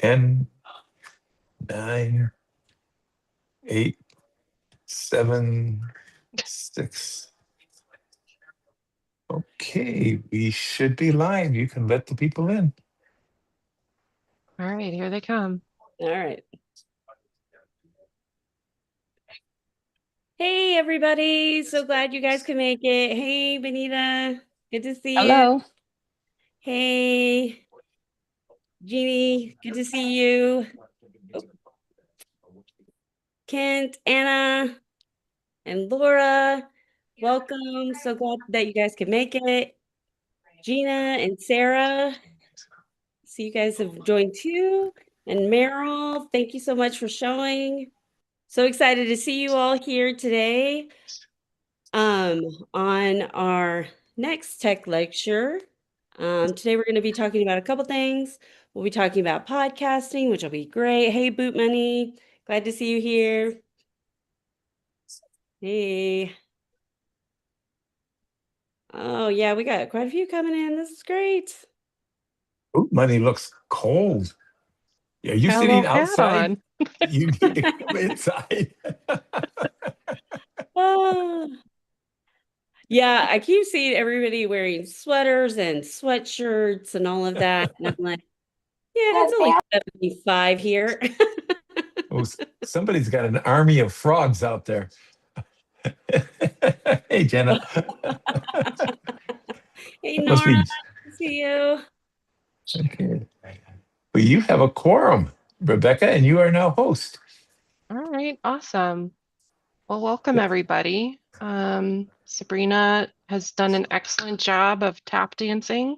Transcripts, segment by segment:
10, 9, 8, 7, 6. Okay, we should be live. You can let the people in. All right, here they come. All right. Hey, everybody. So glad you guys could make it. Hey, Benita. Good to see you. Hello. Hey, Jeannie. Good to see you. Oh. Kent, Anna, and Laura. Welcome. So glad that you guys could make it. Gina and Sarah. So you guys have joined too. And Meryl, thank you so much for showing. So excited to see you all here today. On our next tech lecture. Today we're going to be talking about a couple things. We'll be talking about podcasting, which will be great. Hey, Boot Money. Glad to see you here. Hey. Oh, yeah, we got quite a few coming in. This is great. Boot Money looks cold. Are you Got a sitting little hat outside? on. You need to come inside. Oh. Yeah, I keep seeing everybody wearing sweaters and sweatshirts and all of that. And I'm like, yeah, it's only 75 here. Oh, somebody's got an army of frogs out there. Hey, Jenna. Hey, That must Nora. be- Nice to see you. Okay. Well, you have a quorum, Rebecca, and you are now host. All right, awesome. Well, welcome everybody. Sabrina has done an excellent job of tap dancing.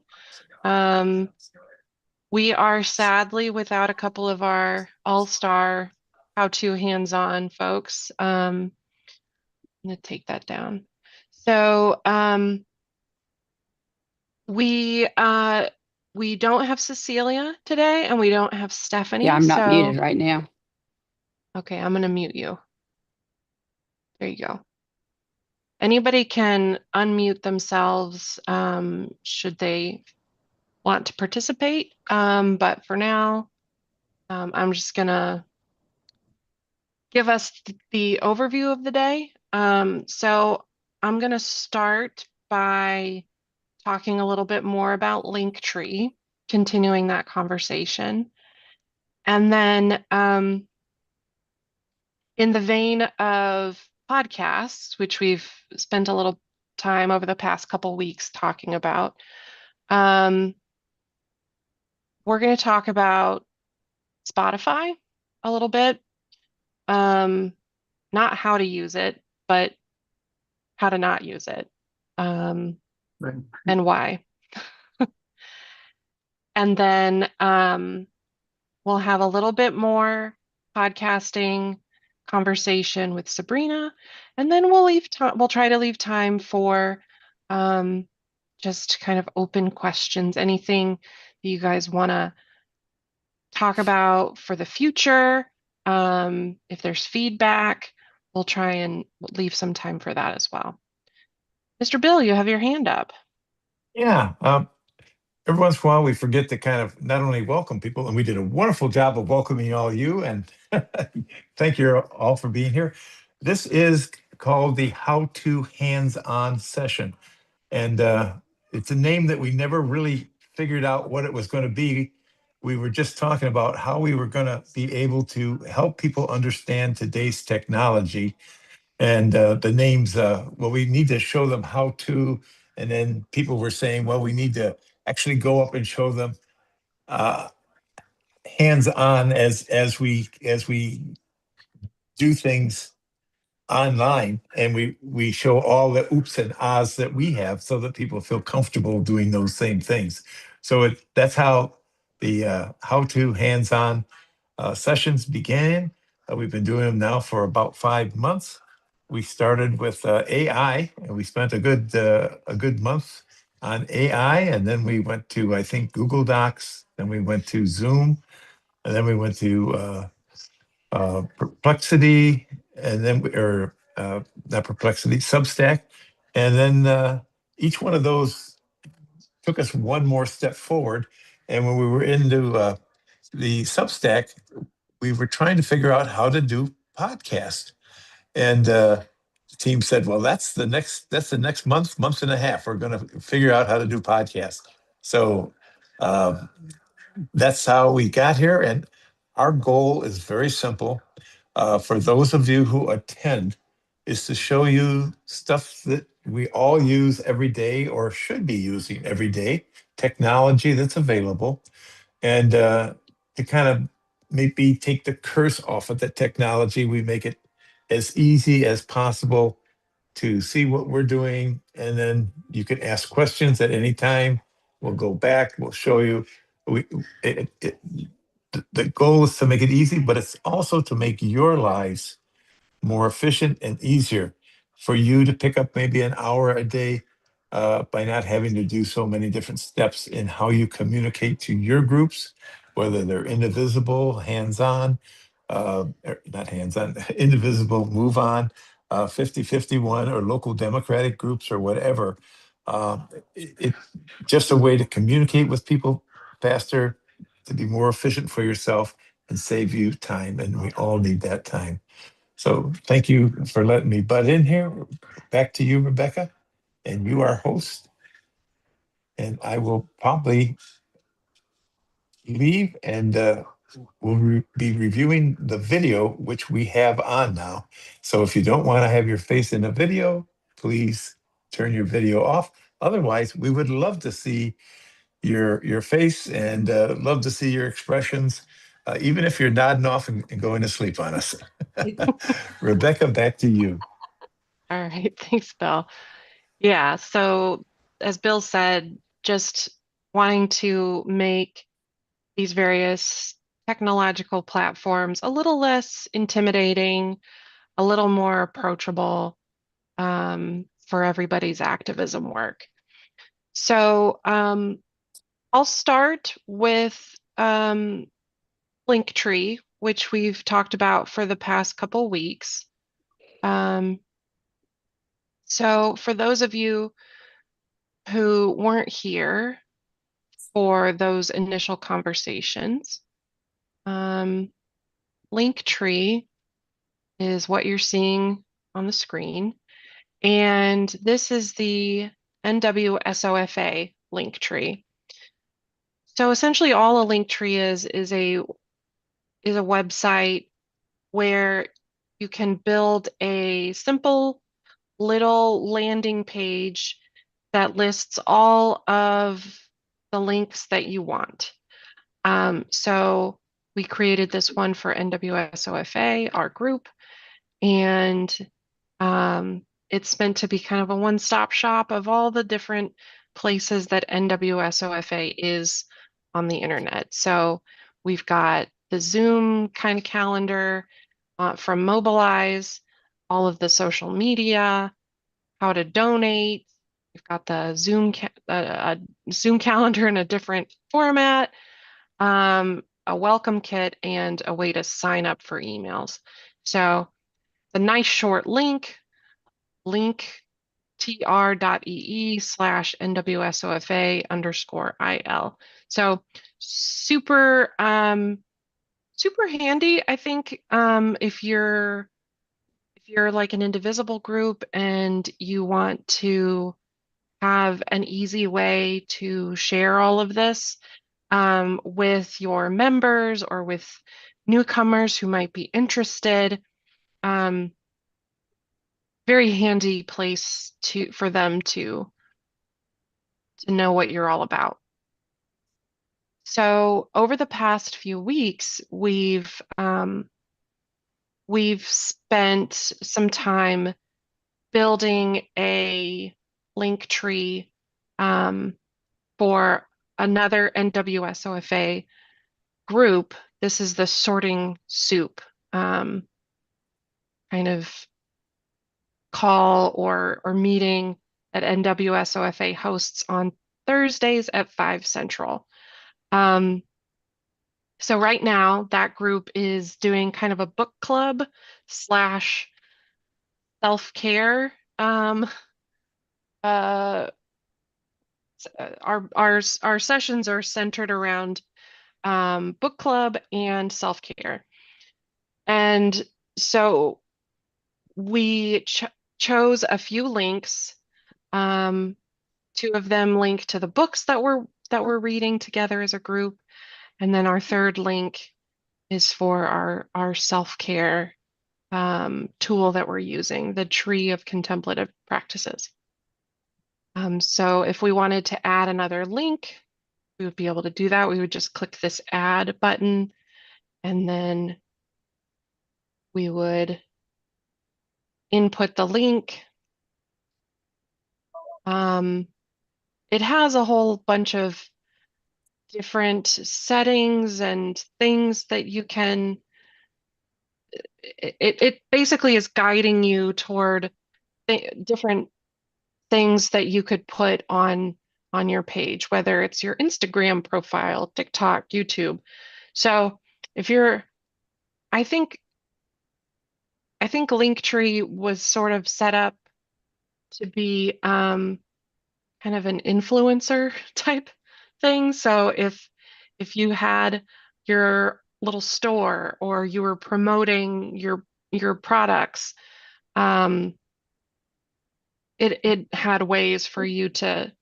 We are sadly without a couple of our all-star how-to hands-on folks. I'm gonna take that down. So we don't have Cecilia today, and we don't have Stephanie. Yeah, I'm not muted right now. Okay, I'm gonna mute you. There you go. Anybody can unmute themselves should they want to participate. But for now, I'm just gonna give us the overview of the day. So I'm gonna start by talking a little bit more about Linktree, continuing that conversation. And then in the vein of podcasts, which we've spent a little time over the past couple weeks talking about, we're going to talk about Spotify a little bit. Not how to use it, but how to not use it, and why. And then we'll have a little bit more podcasting conversation with Sabrina, and then we'll try to leave time for just kind of open questions, anything that you guys want to talk about for the future. If there's feedback, we'll try and leave some time for that as well. Mr. Bill, you have your hand up. Yeah. Every once in a while, we forget to kind of not only welcome people, and we did a wonderful job of welcoming all you, and thank you all for being here. This is called the How to Hands-On Session. And it's a name that we never really figured out what it was going to be. We were just talking about how we were going to be able to help people understand today's technology. And the names, well, we need to show them how to. And then people were saying, well, we need to actually go up and show them hands-on as we do things online, and we show all the oops and ahs that we have so that people feel comfortable doing those same things. So that's how the how-to hands-on sessions began. We've been doing them now for about 5 months. We started with AI, and we spent a good month on AI, and then we went to, I think, Google Docs, then we went to Zoom, and then we went to Perplexity, and then not Perplexity, Substack, and then each one of those took us one more step forward. And when we were into the Substack, we were trying to figure out how to do podcast. And the team said, well, that's the next month and a half. We're going to figure out how to do podcasts. So that's how we got here. And our goal is very simple. For those of you who attend, is to show you stuff that we all use every day or should be using every day, technology that's available, and to kind of maybe take the curse off of the technology. We make it as easy as possible to see what we're doing, and then you can ask questions at any time. We'll go back, we'll show you. We, the goal is to make it easy, but it's also to make your lives more efficient and easier for you to pick up maybe an hour a day by not having to do so many different steps in how you communicate to your groups, whether they're indivisible, hands-on, not hands-on, indivisible, move on, 50-51, or local democratic groups or whatever. It's just a way to communicate with people faster, to be more efficient for yourself and save you time. And we all need that time. So thank you for letting me butt in here. Back to you, Rebecca, and you are host. And I will probably leave, and we'll be reviewing the video, which we have on now. So if you don't want to have your face in a video, please turn your video off. Otherwise, we would love to see your face and love to see your expressions, even if you're nodding off and going to sleep on us. Rebecca, back to you. All right, thanks, Bill. Yeah, so as Bill said, just wanting to make these various technological platforms a little less intimidating, a little more approachable for everybody's activism work. So I'll start with Linktree, which we've talked about for the past couple weeks. So for those of you who weren't here for those initial conversations, Linktree is what you're seeing on the screen. And this is the NWSOFA Linktree. So essentially all a Linktree is a website where you can build a simple little landing page that lists all of the links that you want. So we created this one for NWSOFA, our group, and it's meant to be kind of a one-stop shop of all the different places that NWSOFA is on the internet. So we've got the Zoom kind of calendar from Mobilize, all of the social media, how to donate. We've got the Zoom calendar in a different format, a welcome kit, and a way to sign up for emails. So the nice short link tr.ee/NWSOFA_IL. So super handy, I think, if you're like an Indivisible group and you want to have an easy way to share all of this with your members or with newcomers who might be interested. Very handy place for them to know what you're all about. So over the past few weeks, we've spent some time building a link tree for another NWSOFA group. This is the Sorting Soup kind of call or meeting that NWSOFA hosts on Thursdays at 5 Central. So right now that group is doing kind of a book club / self-care. Our sessions are centered around book club, and self-care. And so we chose a few links. Two of them link to the books that we're reading together as a group, and then our third link is for our self-care tool that we're using, the tree of contemplative practices. So if we wanted to add another link, we would be able to do that. We would just click this add button, and then we would input the link. It has a whole bunch of different settings and things that you can, it basically is guiding you toward different things that you could put on your page, whether it's your Instagram profile, TikTok, YouTube. So if you're, I think Linktree was sort of set up to be kind of an influencer type thing. So if you had your little store or you were promoting your products, it had ways for you to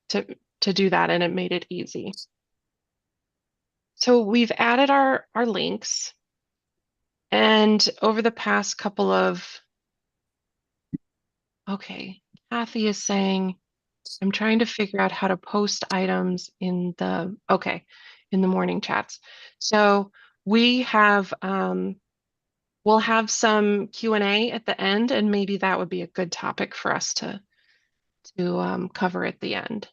do that, and it made it easy. So we've added our links, and over the past couple of, okay, Kathy is saying, I'm trying to figure out how to post items in the morning chats. So we have we'll have some Q&A at the end, and maybe that would be a good topic for us to cover at the end.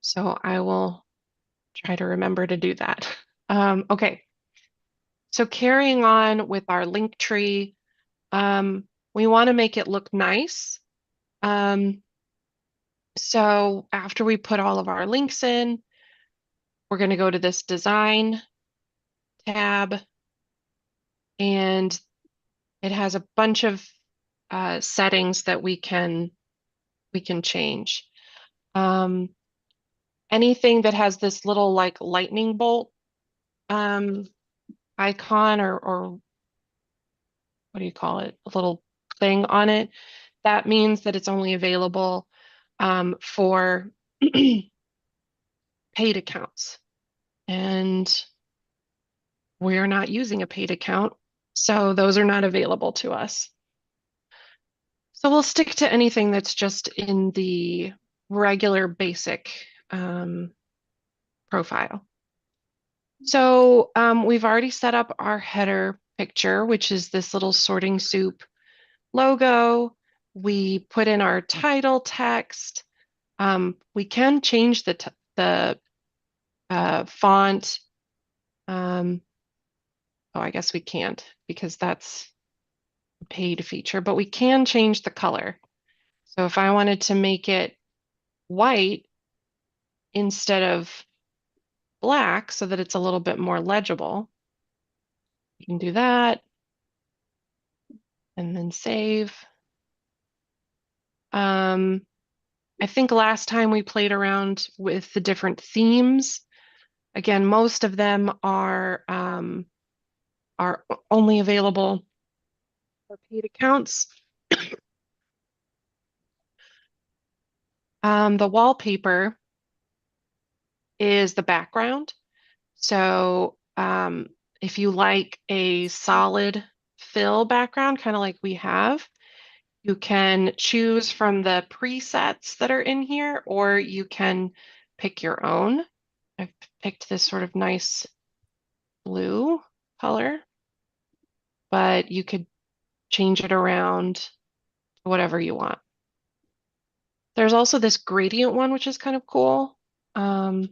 So I will try to remember to do that. Okay. So carrying on with our link tree, we want to make it look nice. So after we put all of our links in, we're going to go to this design tab, and it has a bunch of settings that we can change. Anything that has this little like lightning bolt icon or what do you call it? A little thing on it. That means that it's only available for paid accounts. And we're not using a paid account, so those are not available to us. So we'll stick to anything that's just in the regular basic profile. So we've already set up our header picture, which is this little sorting soup logo. We put in our title text. We can change the font. Oh, I guess we can't because that's a paid feature, but we can change the color. So if I wanted to make it white instead of black so that it's a little bit more legible, you can do that and then save. I think last time we played around with the different themes. Again, most of them are only available for paid accounts. The wallpaper is the background. So if you like a solid fill background, kind of like we have, you can choose from the presets that are in here, or you can pick your own. I've picked this sort of nice blue color, but you could change it around to whatever you want. There's also this gradient one, which is kind of cool. And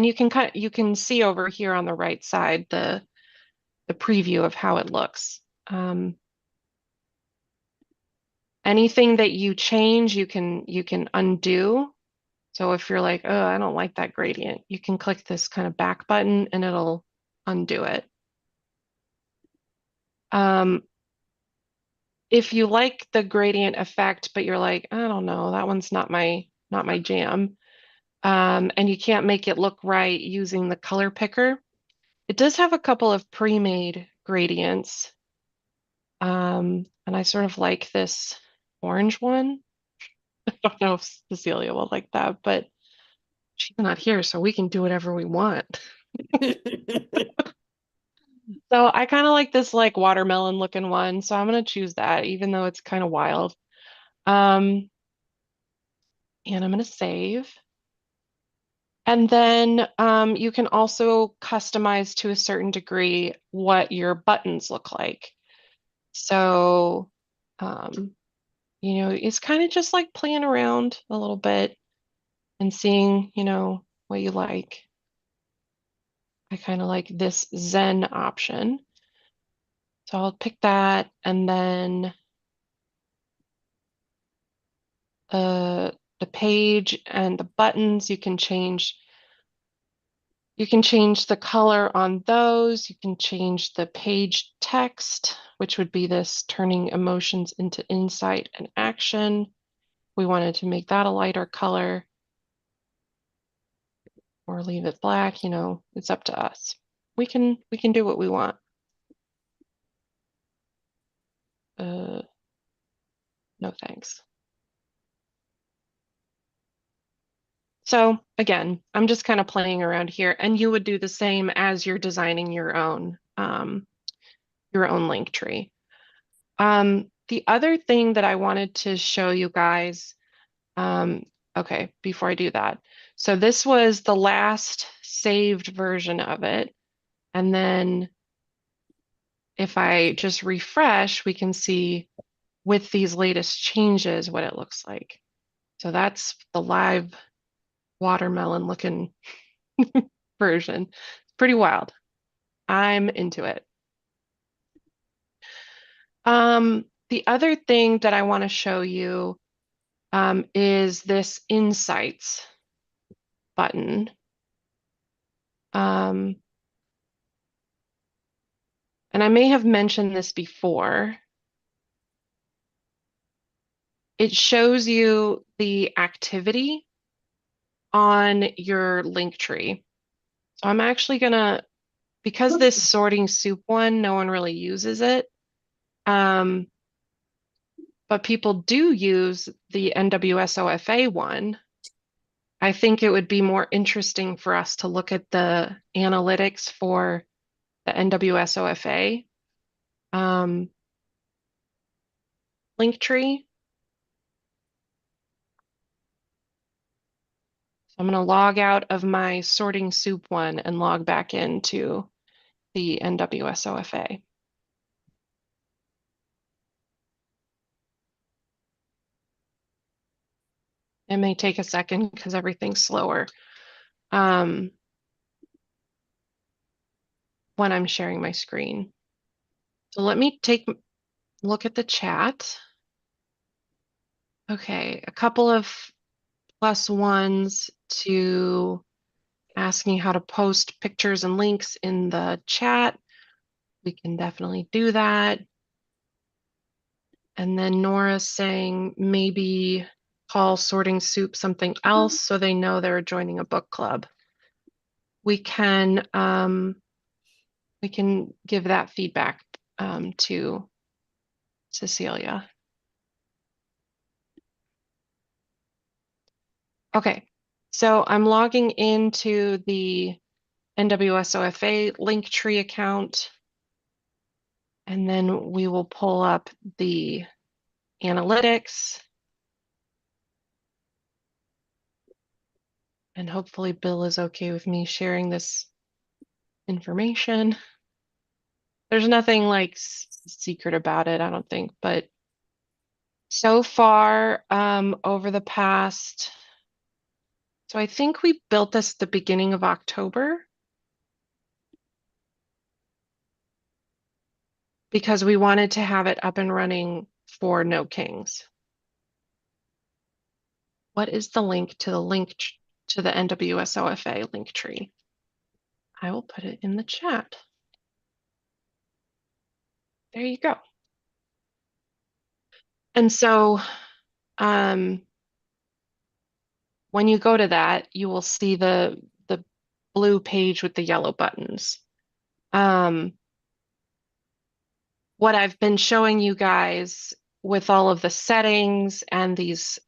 you can see over here on the right side the preview of how it looks. Anything that you change, you can undo. So if you're like, oh, I don't like that gradient, you can click this kind of back button and it'll undo it. If you like the gradient effect, but you're like, I don't know, that one's not my jam, and you can't make it look right using the color picker. It does have a couple of pre-made gradients. And I sort of like this orange one. I don't know if Cecilia will like that, but she's not here, so we can do whatever we want. So I kind of like this like watermelon looking one, so I'm gonna choose that, even though it's kind of wild. And I'm gonna save. And then you can also customize to a certain degree what your buttons look like. So, um, it's kind of just like playing around a little bit and seeing, what you like. I kind of like this Zen option. So I'll pick that, and then the page and the buttons, you can change the color on those. You can change the page text, which would be this turning emotions into insight and action. We wanted to make that a lighter color or leave it black, it's up to us. We can do what we want. No thanks. So again, I'm just kind of playing around here, and you would do the same as you're designing your own link tree. The other thing that I wanted to show you guys, okay, before I do that. So this was the last saved version of it. And then if I just refresh, we can see with these latest changes what it looks like. So that's the live watermelon looking version. Pretty wild. I'm into it. The other thing that I want to show you is this Insights button. And I may have mentioned this before. It shows you the activity on your link tree. So I'm actually gonna, because this sorting soup one, no one really uses it. But people do use the NWSOFA one. I think it would be more interesting for us to look at the analytics for the NWSOFA link tree. So I'm going to log out of my sorting soup one and log back into the NWSOFA. It may take a second because everything's slower when I'm sharing my screen. So let me take a look at the chat. Okay, a couple of +1s to asking how to post pictures and links in the chat. We can definitely do that. And then Nora's saying maybe call sorting soup something else so they know they're joining a book club. We can give that feedback to Cecilia. Okay, so I'm logging into the NWSOFA Linktree account, and then we will pull up the analytics. And hopefully Bill is okay with me sharing this information. There's nothing like secret about it, I don't think, but so far over the past, so I think we built this at the beginning of October because we wanted to have it up and running for No Kings. What is the link to the NWSOFA link tree? I will put it in the chat. There you go. And so when you go to that, you will see the blue page with the yellow buttons. What I've been showing you guys with all of the settings and these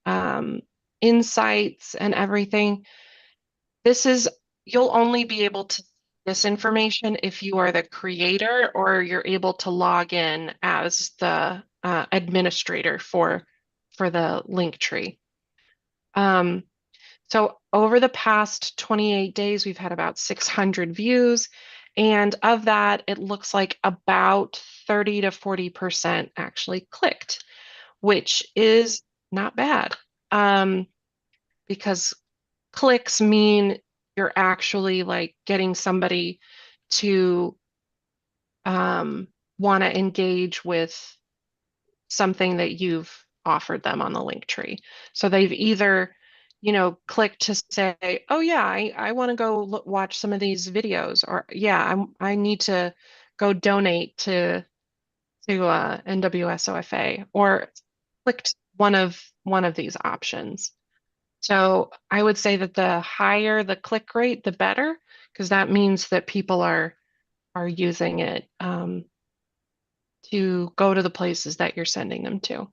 insights and everything, you'll only be able to see this information if you are the creator or you're able to log in as the administrator for the link tree. So over the past 28 days, we've had about 600 views. And of that, it looks like about 30 to 40% actually clicked, which is not bad. Because clicks mean you're actually like getting somebody to want to engage with something that you've offered them on the link tree. So they've either, clicked to say, oh yeah, I want to go watch some of these videos, or yeah, I need to go donate to NWSOFA, or clicked one of these options. So I would say that the higher the click rate, the better, because that means that people are using it to go to the places that you're sending them to.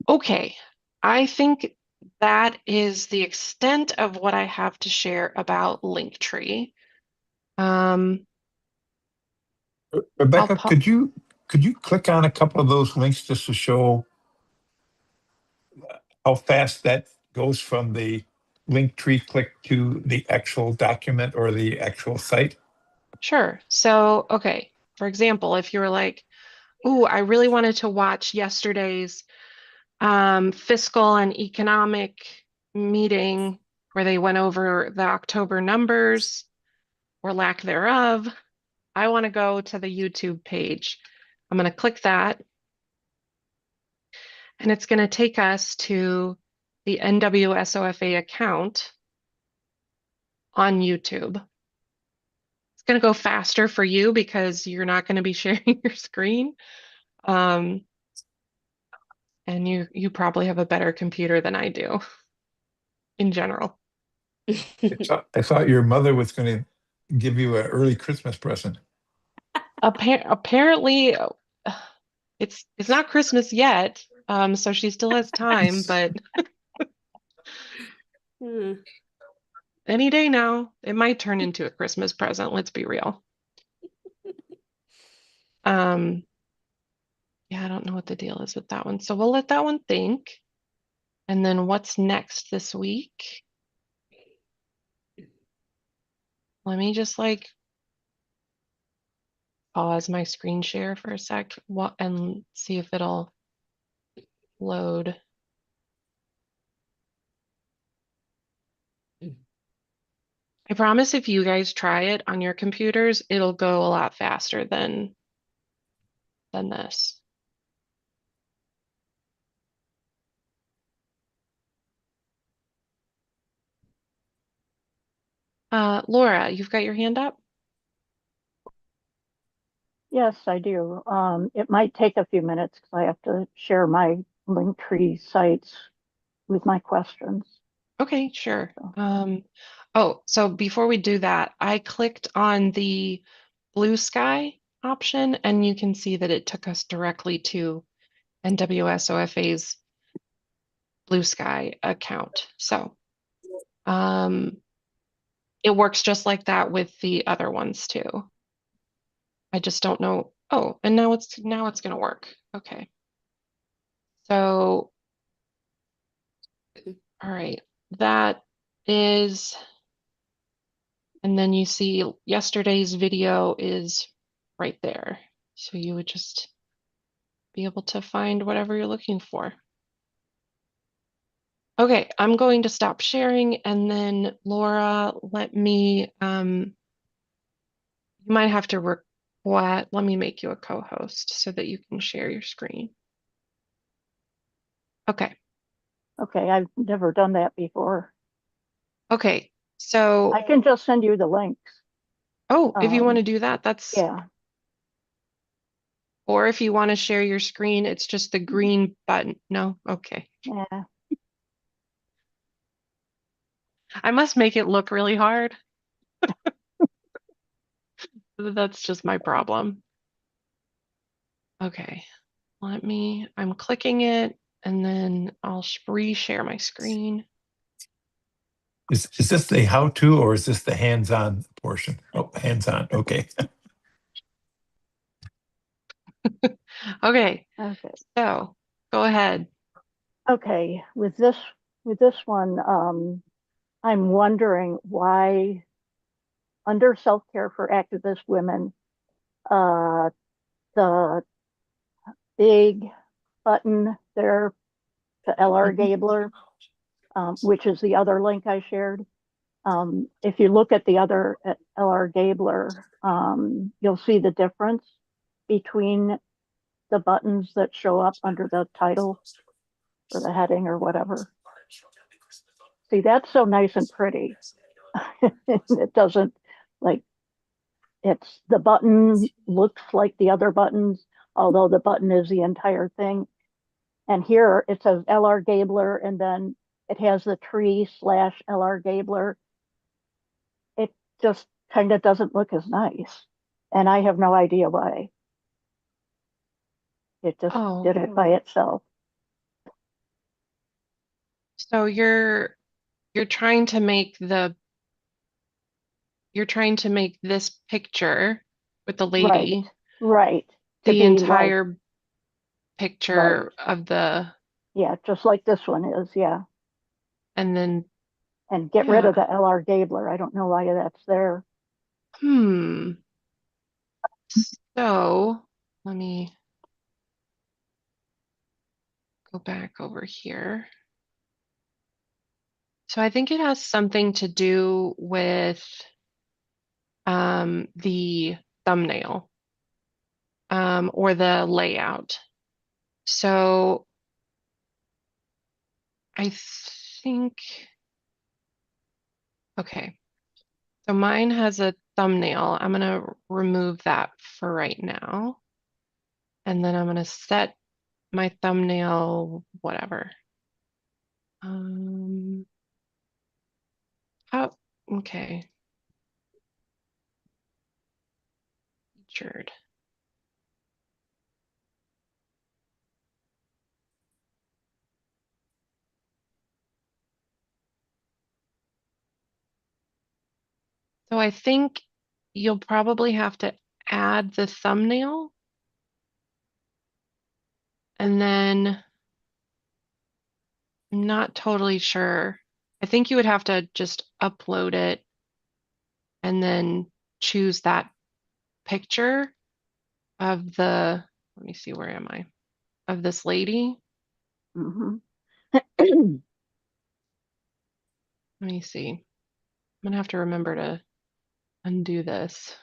Okay, I think that is the extent of what I have to share about Linktree. Rebecca, could you click on a couple of those links just to show how fast that goes from the link tree click to the actual document or the actual site? Sure. So, okay, for example, if you were like, "Ooh, I really wanted to watch yesterday's fiscal and economic meeting where they went over the October numbers or lack thereof. I want to go to the YouTube page." I'm going to click that, and it's going to take us to the NWSOFA account on YouTube. It's going to go faster for you because you're not going to be sharing your screen. And you probably have a better computer than I do in general. I thought your mother was going to give you an early Christmas present. Apparently, it's not Christmas yet, so she still has time, but any day now, it might turn into a Christmas present, let's be real. Yeah, I don't know what the deal is with that one. So we'll let that one think. And then what's next this week? Let me just like pause my screen share for a sec and see if it'll load. I promise if you guys try it on your computers, it'll go a lot faster than this. Laura, you've got your hand up? Yes, I do. It might take a few minutes because I have to share my Linktree sites with my questions. Okay, sure. So before we do that, I clicked on the blue sky option, and you can see that it took us directly to NWSOFA's blue sky account. So it works just like that with the other ones too. I just don't know. Oh, and now it's gonna work. Okay. So, all right, that is, and then you see yesterday's video is right there. So you would just be able to find whatever you're looking for. Okay, I'm going to stop sharing, and then Laura, let me, you might have to let me make you a co-host so that you can share your screen. Okay. Okay, I've never done that before. Okay, so I can just send you the links. Oh, if you want to do that, that's yeah. Or if you want to share your screen, it's just the green button. No, okay. Yeah. I must make it look really hard. That's just my problem. Okay, I'm clicking it and then I'll reshare my screen. Is this the how-to or is this the hands-on portion? Oh, hands-on. Okay. Okay, Okay. so go ahead. Okay. With this one, I'm wondering why under self-care for activist women, the big button there to LR Gabler, which is the other link I shared. If you look at the other at LR Gabler, you'll see the difference between the buttons that show up under the title or the heading or whatever. See, that's so nice and pretty. It doesn't like it's the button looks like the other buttons, although the button is the entire thing. And here it says LR Gabler, and then it has the tree / LR Gabler. It just kind of doesn't look as nice. And I have no idea why. It just did it by itself. So you're trying to make this picture with the lady Right. the entire picture of yeah, just like this one is, yeah. And then and get rid of the LR Gabler. I don't know why that's there. So let me go back over here. So I think it has something to do with the thumbnail or the layout. So I think, okay, so mine has a thumbnail. I'm going to remove that for right now. And then I'm going to set my thumbnail, whatever. Okay. Featured. So I think you'll probably have to add the thumbnail. And then I'm not totally sure. I think you would have to just upload it and then choose that picture of let me see, where am I? Of this lady. Mm-hmm. Let me see. I'm gonna have to remember to undo this.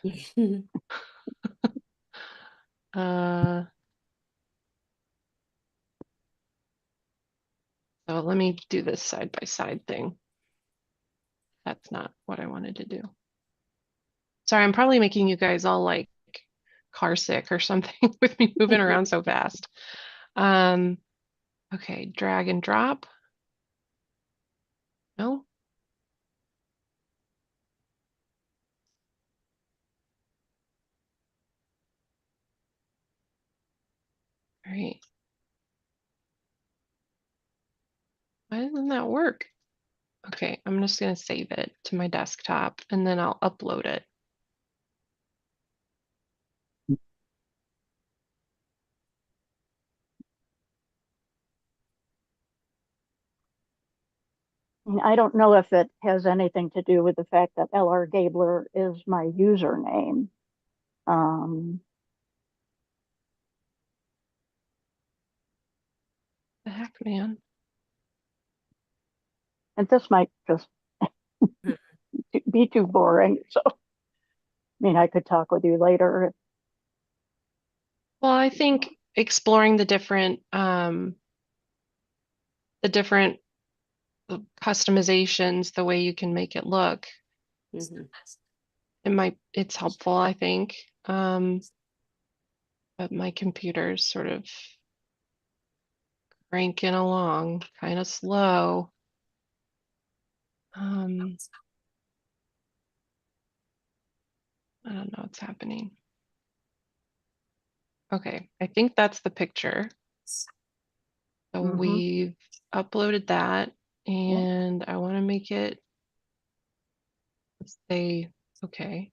So let me do this side by side thing. That's not what I wanted to do. Sorry, I'm probably making you guys all like car sick or something with me moving around so fast. Okay, drag and drop. No. All right. Why doesn't that work? Okay, I'm just going to save it to my desktop and then I'll upload it. I don't know if it has anything to do with the fact that LR Gabler is my username. The heck, man. And this might just be too boring. So, I mean, I could talk with you later. Well, I think exploring the different customizations, the way you can make it look, it's helpful, I think. But my computer's sort of cranking along kind of slow. I don't know what's happening. Okay, I think that's the picture. So we've uploaded that, and I want to make it say okay.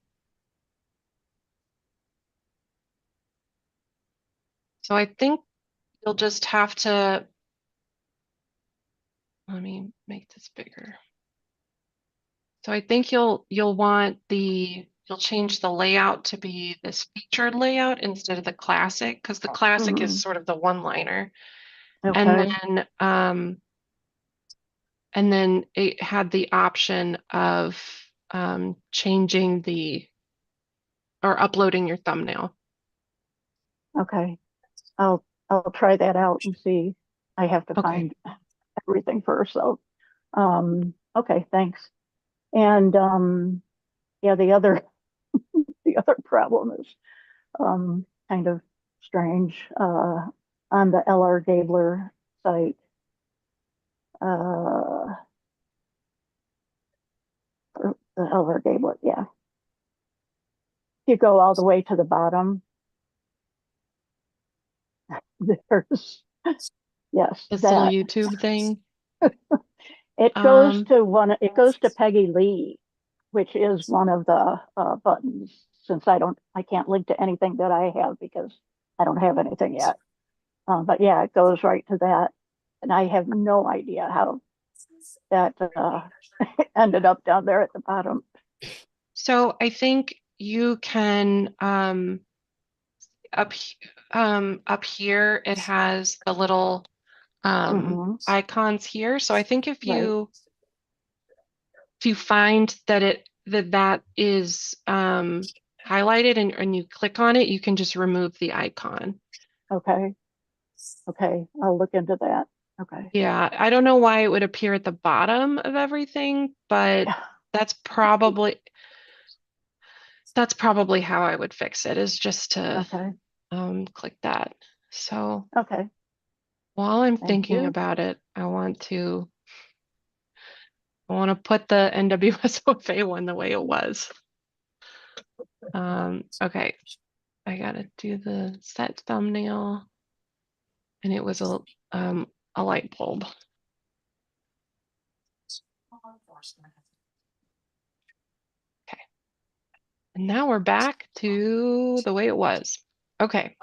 So I think you'll just have to, let me make this bigger. So I think you'll change the layout to be this featured layout instead of the classic, because the classic is sort of the one-liner. Okay. And then it had the option of changing or uploading your thumbnail. Okay. I'll try that out and see. I have to Okay. find everything first. So, okay, thanks. And yeah, the other problem is kind of strange. On the LR Gabler site, the LR Gabler, yeah. If you go all the way to the bottom, there's yes, This little that YouTube thing. it goes to it goes to Peggy Lee, which is one of the buttons. Since I can't link to anything that I have because I don't have anything yet. But yeah, it goes right to that, and I have no idea how that ended up down there at the bottom. So I think you can up here it has the little icons here. So I think if you find that that is highlighted and you click on it, you can just remove the icon. Okay. Okay, I'll look into that. Okay. Yeah, I don't know why it would appear at the bottom of everything, but that's probably how I would fix it, is just to click that. So Okay. while I'm Thank thinking you. about it, I want to put the NWSOFA one the way it was. Okay, I gotta do the set thumbnail, and it was a light bulb. Okay, and now we're back to the way it was. Okay.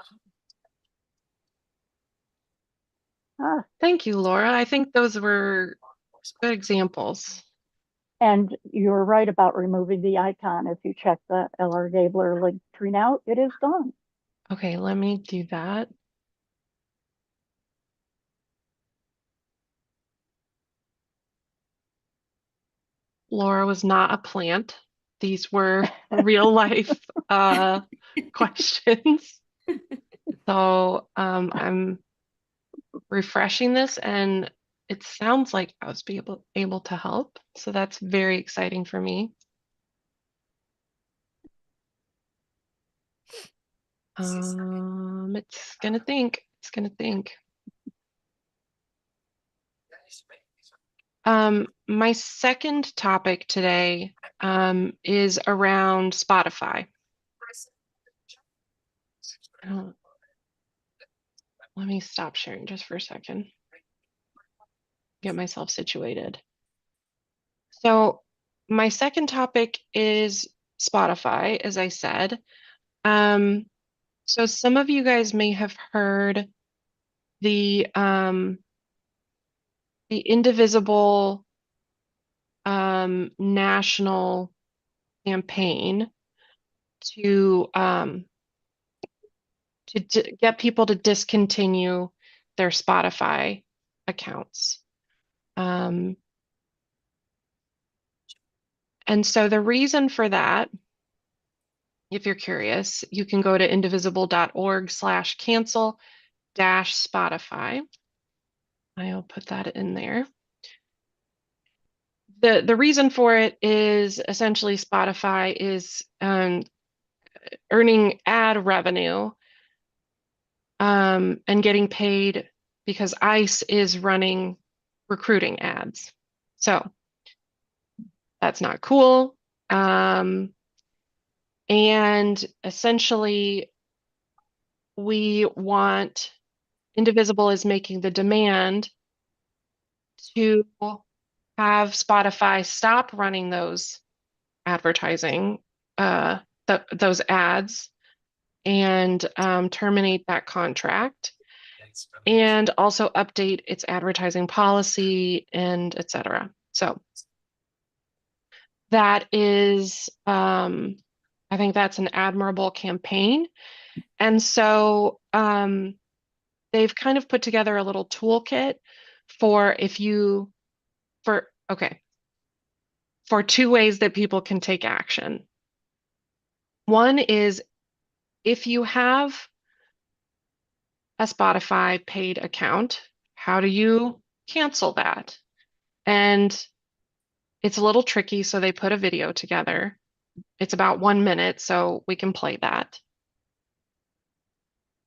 Thank you, Laura. I think those were good examples. And you're right about removing the icon. If you check the LR Gabler link tree now, it is gone. Okay, let me do that. Laura was not a plant. These were real life questions. So I'm refreshing this, and it sounds like I was able to help. So that's very exciting for me. It's gonna think. It's gonna think. My second topic today is around Spotify. Let me stop sharing just for a second. Get myself situated. So my second topic is Spotify, as I said. So some of you guys may have heard the Indivisible national campaign to get people to discontinue their Spotify accounts. And so the reason for that, if you're curious, you can go to indivisible.org/cancel-Spotify. I'll put that in there. The reason for it is essentially Spotify is earning ad revenue and getting paid because ICE is running recruiting ads. So That's not cool. And essentially, we want Indivisible is making the demand to have Spotify stop running those advertising, those ads, and terminate that contract, and also update its advertising policy and etc. So that is, I think that's an admirable campaign. And so they've kind of put together a little toolkit for for two ways that people can take action. One is if you have a Spotify paid account, how do you cancel that? And it's a little tricky, so they put a video together. It's about 1 minute, so we can play that.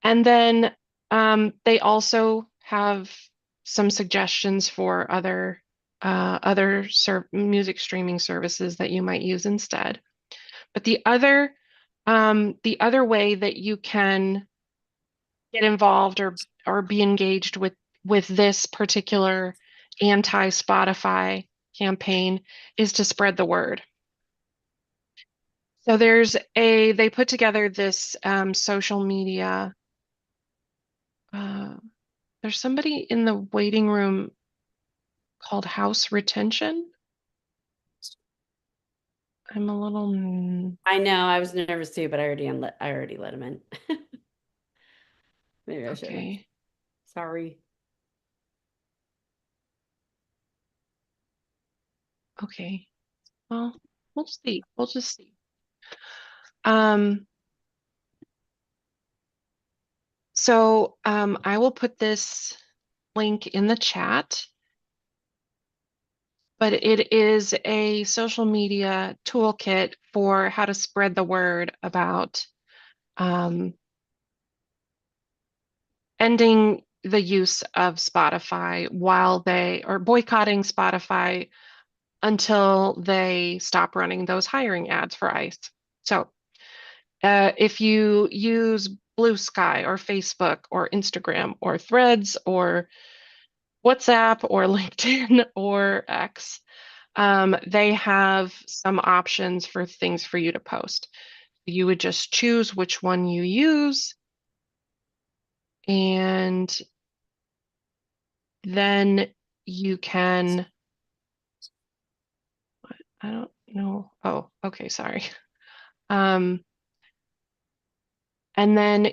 And then they also have some suggestions for other music streaming services that you might use instead. But the other way that you can get involved or be engaged with this particular anti-Spotify campaign is to spread the word. So they put together this social media. There's somebody in the waiting room called House Retention. I'm a little. I know, I was nervous too, but I already let him in. Maybe I shouldn't. Okay. Sorry. Okay. Well, we'll see. We'll just see. So I will put this link in the chat, but it is a social media toolkit for how to spread the word about ending the use of Spotify or boycotting Spotify until they stop running those hiring ads for ICE. So if you use Blue Sky or Facebook or Instagram or Threads or WhatsApp or LinkedIn or X, they have some options for things for you to post. You would just choose which one you use, and then you can, I don't know. Oh, okay, sorry. And then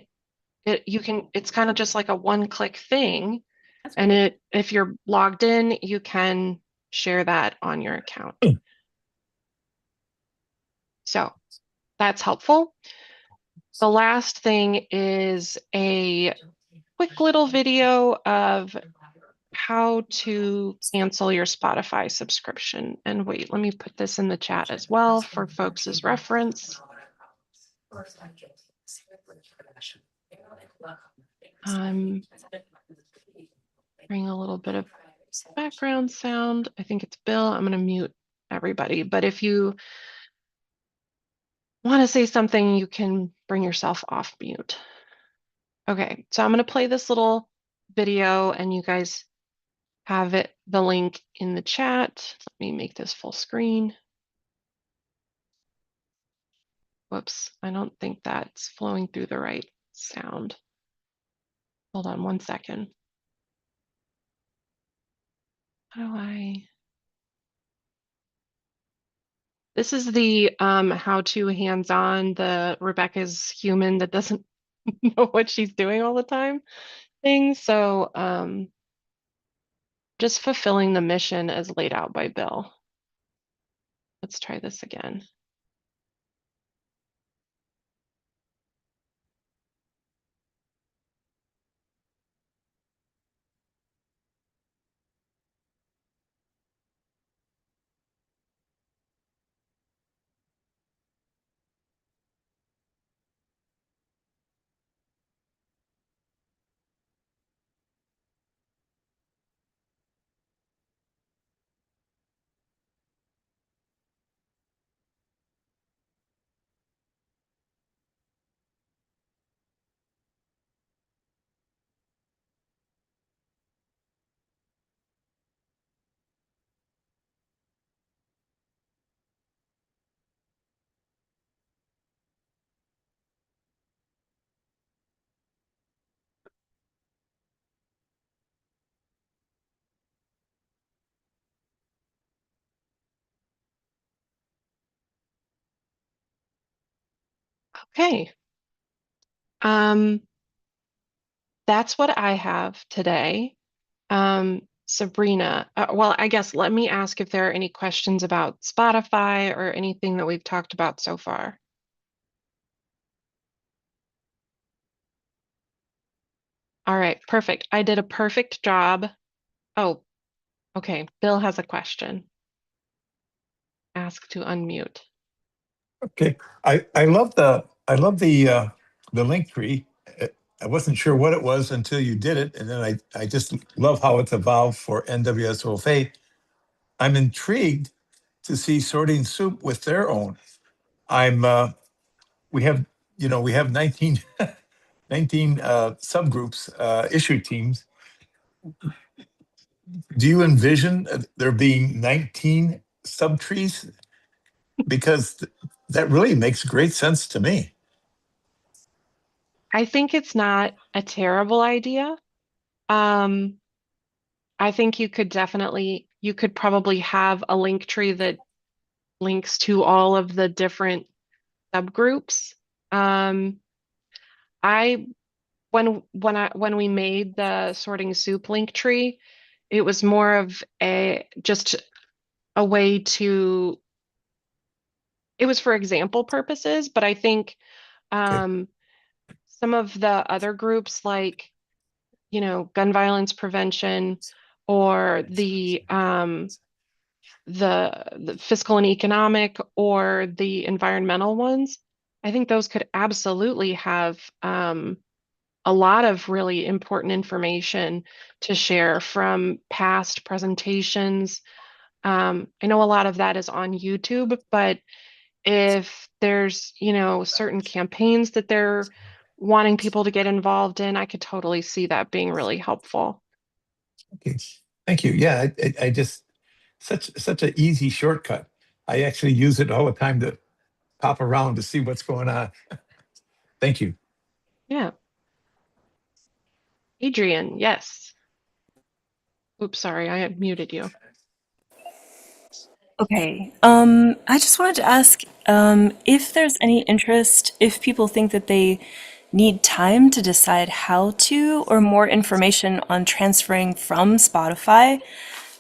it's kind of just like a one-click thing. That's And great. if you're logged in, you can share that on your account. So that's helpful. The last thing is a quick little video of how to cancel your Spotify subscription. And wait, let me put this in the chat as well for folks' reference. Bring a little bit of background sound. I think it's Bill. I'm going to mute everybody. But if you want to say something, you can bring yourself off mute. Okay, so I'm going to play this little video and you guys have the link in the chat. Let me make this full screen. Whoops, I don't think that's flowing through the right sound. Hold on 1 second. How do I? This is the how-to hands-on, the Rebecca's human that doesn't know what she's doing all the time thing. So just fulfilling the mission as laid out by Bill. Let's try this again. Okay. That's what I have today. Sabrina, well, I guess let me ask if there are any questions about Spotify or anything that we've talked about so far. All right, perfect. I did a perfect job. Oh, okay. Bill has a question. Ask to unmute. Okay, I love the link tree. I wasn't sure what it was until you did it, and then I just love how it's evolved for NWSOFA. I'm intrigued to see Sorting Soup with their own. I'm we have we have 19 subgroups, issue teams. Do you envision there being 19 subtrees? Because that really makes great sense to me. I think it's not a terrible idea. Um, I think you could probably have a link tree that links to all of the different subgroups. Um, I when we made the sorting soup link tree, it was more of just a way to, it was for example purposes, but I think Okay. um, some of the other groups like, gun violence prevention or the fiscal and economic or the environmental ones, I think those could absolutely have a lot of really important information to share from past presentations. I know a lot of that is on YouTube, but if there's, certain campaigns that they're wanting people to get involved in, I could totally see that being really helpful. Okay. Thank you. Yeah, I just such an easy shortcut. I actually use it all the time to pop around to see what's going on. Thank you. Yeah. Adrian, yes. Oops, sorry, I had muted you. Okay. I just wanted to ask if there's any interest, if people think that they need time to decide how to, or more information on transferring from Spotify.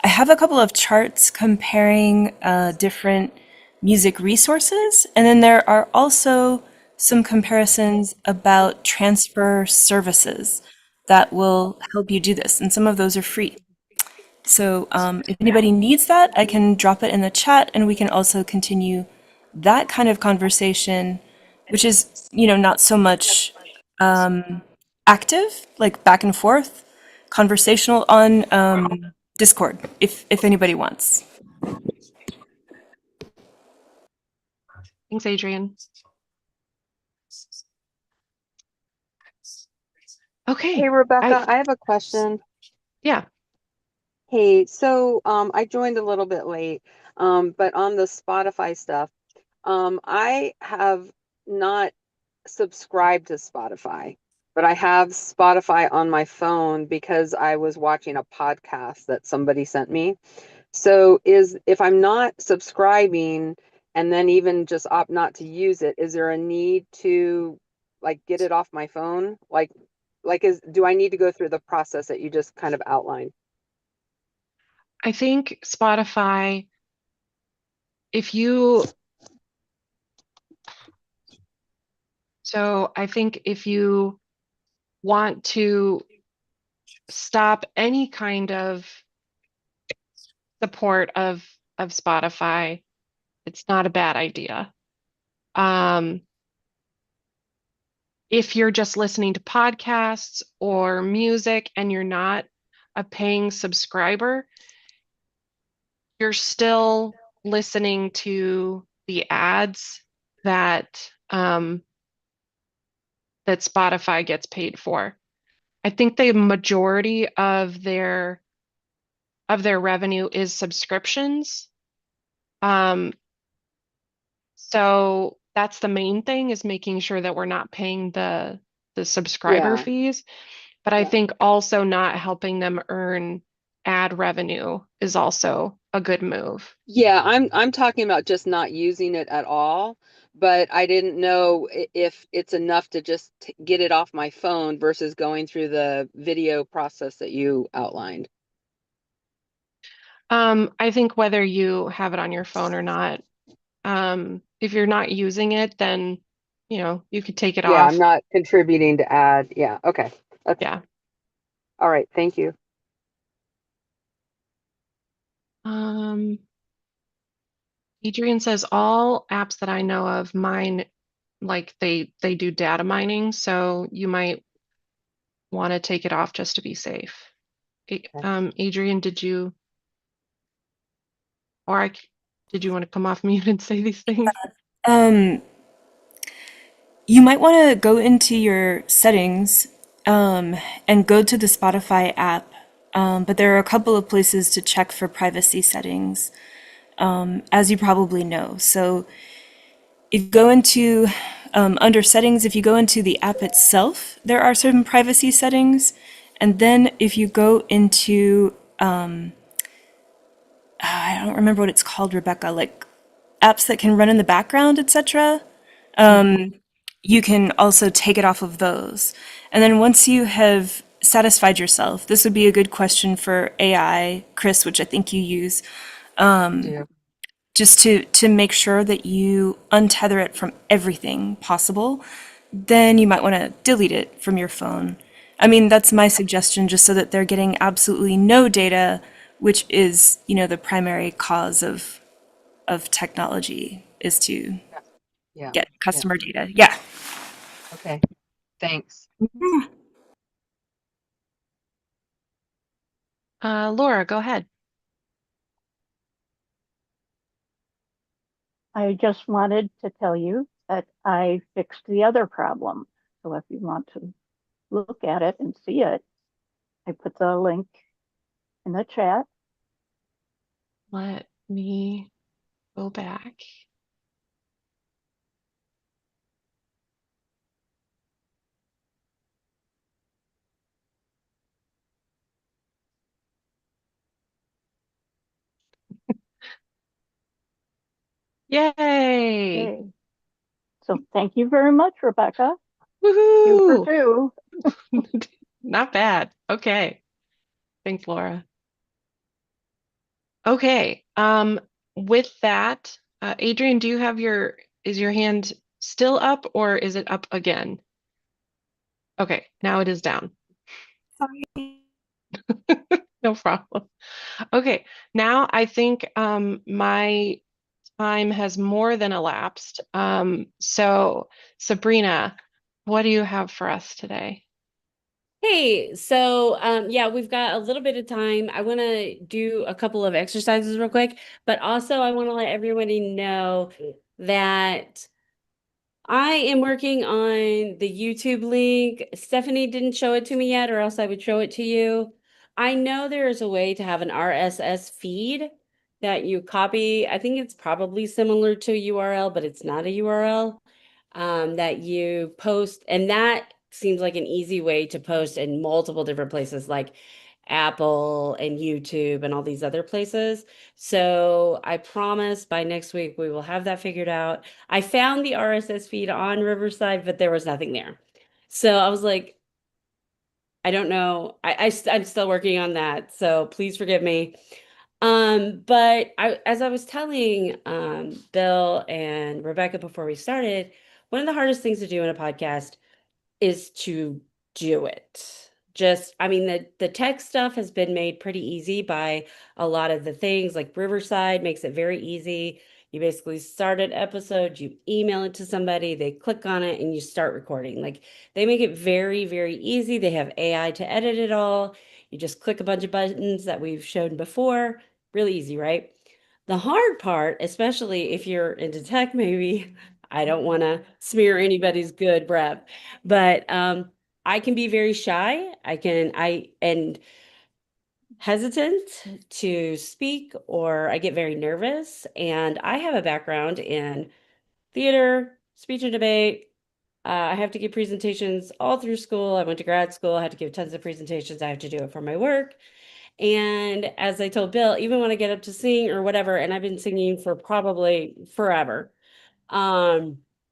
I have a couple of charts comparing different music resources, and then there are also some comparisons about transfer services that will help you do this, and some of those are free. So if anybody needs that, I can drop it in the chat and we can also continue that kind of conversation, which is, not so much active, like back and forth, conversational on Discord, if anybody wants. Thanks, Adrian. Okay. Hey, Rebecca, I have a question. Yeah. Hey, so I joined a little bit late, but on the Spotify stuff, I have not subscribed to Spotify, but I have Spotify on my phone because I was watching a podcast that somebody sent me. So if I'm not subscribing and then even just opt not to use it, is there a need to like get it off my phone? Do I need to go through the process that you just kind of outlined? I think Spotify, I think if you want to stop any kind of support of Spotify, it's not a bad idea. If you're just listening to podcasts or music and you're not a paying subscriber, you're still listening to the ads that that Spotify gets paid for. I think the majority of their revenue is subscriptions. So that's the main thing, is making sure that we're not paying the subscriber Yeah. fees. But I think also not helping them earn ad revenue is also a good move. Yeah, I'm talking about just not using it at all but I didn't know if it's enough to just get it off my phone versus going through the video process that you outlined. I think whether you have it on your phone or not, if you're not using it, then you could take it Yeah, off. I'm not contributing to add. Yeah, okay. Yeah. All right, thank you. Adrian says all apps that I know of mine, like they do data mining, so you might want to take it off just to be safe. Adrian, did you want to come off mute and say these things? You might want to go into your settings and go to the Spotify app. But there are a couple of places to check for privacy settings, as you probably know. So if you go into under settings, if you go into the app itself, there are certain privacy settings. And then if you go into, I don't remember what it's called, Rebecca, like apps that can run in the background, etc. You can also take it off of those. And then once you have satisfied yourself, this would be a good question for AI, Chris, which I think you use, Yeah. just to make sure that you untether it from everything possible. Then you might want to delete it from your phone. I mean, that's my suggestion, just so that they're getting absolutely no data, which is, the primary cause of technology, is to Yeah. get customer data. Yeah. Okay. Thanks. Laura, go ahead. I just wanted to tell you that I fixed the other problem. So if you want to look at it and see it, I put the link in the chat. Let me go back. Yay! Okay. So thank you very much, Rebecca. You for Woohoo! two. Not bad. Okay. Thanks, Laura. Okay. With that, Adrian, is your hand still up or is it up again? Okay, now it is down. Sorry. No problem. Okay, now I think my time has more than elapsed. So Sabrina, what do you have for us today? Hey, so yeah, we've got a little bit of time. I want to do a couple of exercises real quick, but also I want to let everybody know that I am working on the YouTube link. Stephanie didn't show it to me yet, or else I would show it to you. I know there is a way to have an RSS feed that you copy. I think it's probably similar to URL, but it's not a URL that you post. And that seems like an easy way to post in multiple different places like Apple and YouTube and all these other places. So I promise by next week we will have that figured out. I found the RSS feed on Riverside, but there was nothing there. So I was like, I don't know. I'm still working on that. So please forgive me. But as I was telling Bill and Rebecca before we started, one of the hardest things to do in a podcast is to do it. I mean, the tech stuff has been made pretty easy by a lot of the things, like Riverside makes it very easy. You basically start an episode, you email it to somebody, they click on it, and you start recording. Like they make it very, very easy. They have AI to edit it all. You just click a bunch of buttons that we've shown before. Really easy, right? The hard part, especially if you're into tech, maybe, I don't want to smear anybody's good rep, but I can be very shy. And hesitant to speak, or I get very nervous. And I have a background in theater, speech and debate. I have to give presentations all through school. I went to grad school. I had to give tons of presentations. I have to do it for my work. And as I told Bill, even when I get up to sing or whatever, and I've been singing for probably forever,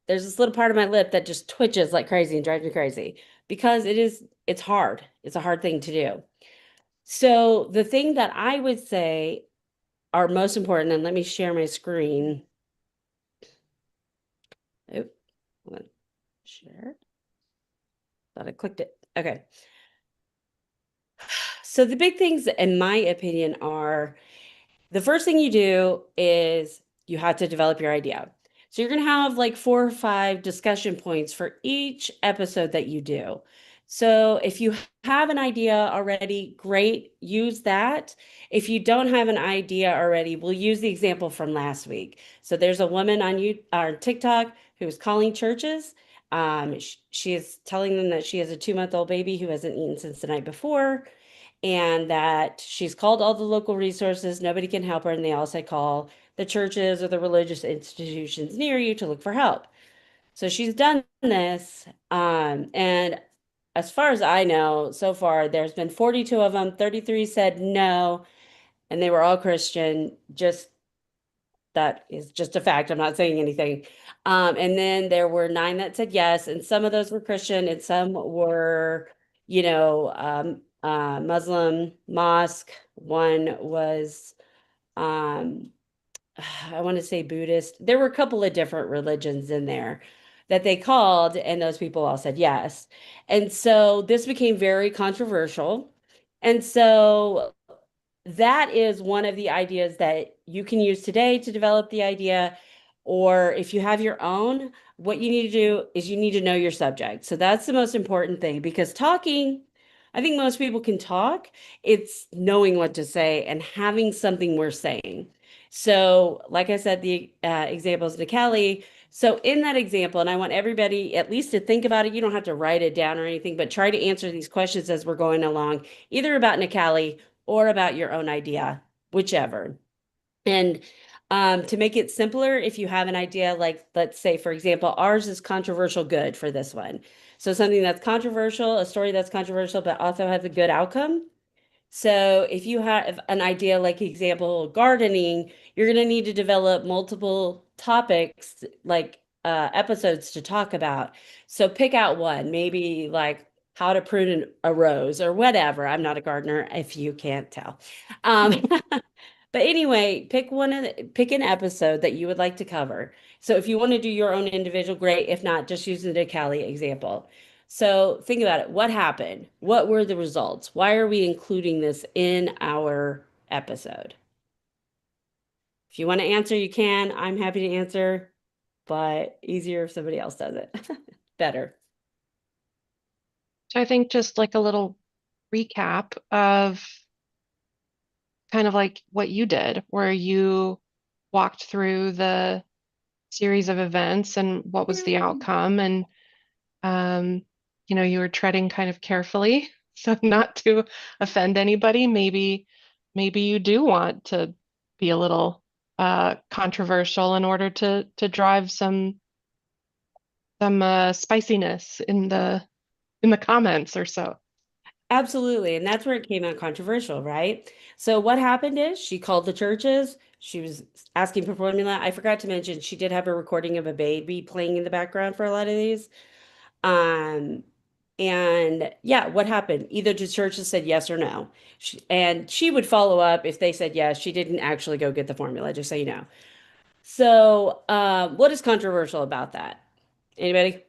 there's this little part of my lip that just twitches like crazy and drives me crazy because it's hard. It's a hard thing to do. So the thing that I would say are most important, and let me share my screen. Oh, hold on. Share. Thought I clicked it. Okay. So the big things, in my opinion, are the first thing you do is you have to develop your idea. So you're going to have like 4 or 5 discussion points for each episode that you do. So if you have an idea already, great, use that. If you don't have an idea already, we'll use the example from last week. So there's a woman on TikTok who is calling churches. She is telling them that she has a 2-month-old baby who hasn't eaten since the night before, and that she's called all the local resources. Nobody can help her. And they all say call the churches or the religious institutions near you to look for help. So she's done this. And as far as I know, so far, there's been 42 of them. 33 said no, and they were all Christian. Just that is just a fact. I'm not saying anything. And then there were 9 that said yes, and some of those were Christian, and some were, Muslim mosque. One was, um, I want to say Buddhist. There were a couple of different religions in there that they called, and those people all said yes. And so this became very controversial. And so that is one of the ideas that you can use today to develop the idea. Or if you have your own, what you need to do is you need to know your subject. So that's the most important thing, because talking, I think most people can talk. It's knowing what to say and having something we're saying. So, like I said, the examples to Kelly. So, in that example, and I want everybody at least to think about it. You don't have to write it down or anything, but try to answer these questions as we're going along, either about Nikali or about your own idea, whichever. And to make it simpler, if you have an idea, like let's say, for example, ours is controversial good for this one. So something that's controversial, a story that's controversial, but also has a good outcome. So if you have an idea, like example, gardening, you're going to need to develop multiple topics, like episodes to talk about. So pick out one, maybe like how to prune a rose or whatever. I'm not a gardener, if you can't tell. But anyway, pick an episode that you would like to cover. So if you want to do your own individual, great. If not, just use the Cali example. So think about it. What happened? What were the results? Why are we including this in our episode? If you want to answer, you can. I'm happy to answer, but easier if somebody else does it. Better. So I think just like a little recap of kind of like what you did, where you walked through the series of events and what was the outcome. And, you were treading kind of carefully, so not to offend anybody. Maybe you do want to be a little controversial in order to drive some spiciness in the comments or so. Absolutely. And that's where it came out controversial, right? So what happened is she called the churches. She was asking for formula. I forgot to mention she did have a recording of a baby playing in the background for a lot of these. Um, and yeah, what happened? Either the churches said yes or no. And she would follow up if they said yes. She didn't actually go get the formula, just so you know. So, what is controversial about that? Anybody?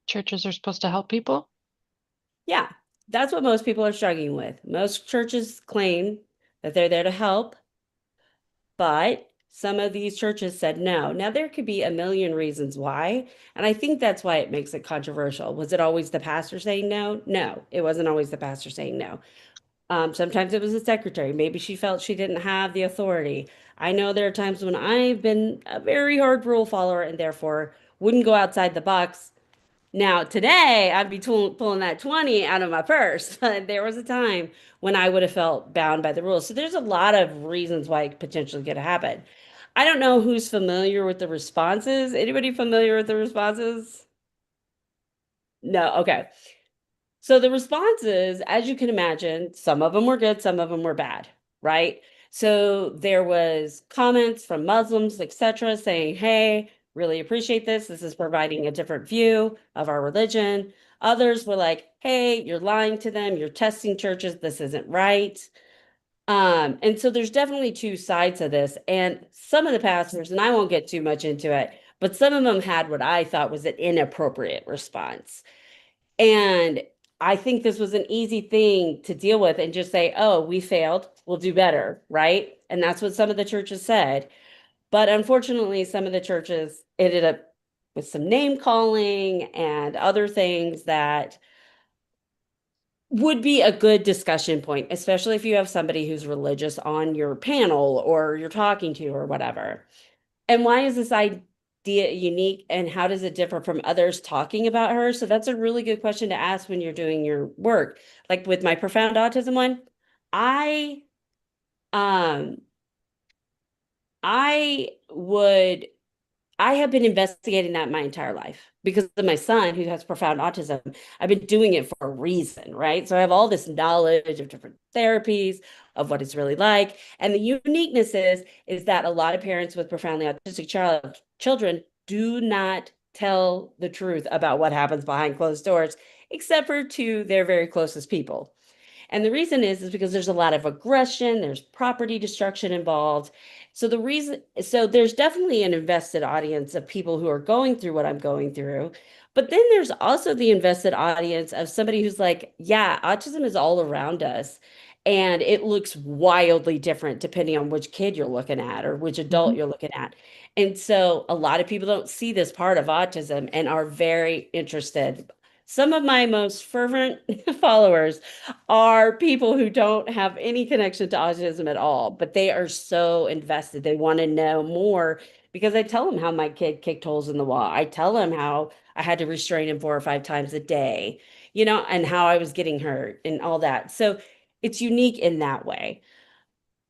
Churches are supposed to help people. Yeah, that's what most people are struggling with. Most churches claim that they're there to help, but some of these churches said no. Now, there could be a million reasons why, and I think that's why it makes it controversial. Was it always the pastor saying no? No, it wasn't always the pastor saying no. Sometimes it was the secretary. Maybe she felt she didn't have the authority. I know there are times when I've been a very hard rule follower and therefore wouldn't go outside the box. Now, today, I'd be pulling that 20 out of my purse. But there was a time when I would have felt bound by the rules. So there's a lot of reasons why it potentially could happen. I don't know who's familiar with the responses. Anybody familiar with the responses? No, okay. So the responses, as you can imagine, some of them were good, some of them were bad, right? So there was comments from Muslims, etc., saying, hey, really appreciate this. This is providing a different view of our religion. Others were like, hey, you're lying to them. You're testing churches. This isn't right. And so there's definitely two sides of this. And some of the pastors, and I won't get too much into it, but some of them had what I thought was an inappropriate response. And I think this was an easy thing to deal with and just say, oh, we failed, we'll do better, right? And that's what some of the churches said. But unfortunately, some of the churches ended up with some name calling and other things that would be a good discussion point, especially if you have somebody who's religious on your panel or you're talking to or whatever. And why is this idea unique and how does it differ from others talking about her? So that's a really good question to ask when you're doing your work. Like with my profound autism one, I um I would I have been investigating that my entire life because of my son who has profound autism. I've been doing it for a reason, right? So I have all this knowledge of different therapies, of what it's really like. And the uniqueness is that a lot of parents with profoundly autistic children do not tell the truth about what happens behind closed doors, except for to their very closest people. And the reason is because there's a lot of aggression, there's property destruction involved. So there's definitely an invested audience of people who are going through what I'm going through. But then there's also the invested audience of somebody who's like, yeah, autism is all around us. And it looks wildly different depending on which kid you're looking at or which adult you're looking at. And so a lot of people don't see this part of autism and are very interested. Some of my most fervent followers are people who don't have any connection to autism at all, but they are so invested. They want to know more because I tell them how my kid kicked holes in the wall. I tell them how I had to restrain him 4 or 5 times a day, and how I was getting hurt and all that. So it's unique in that way.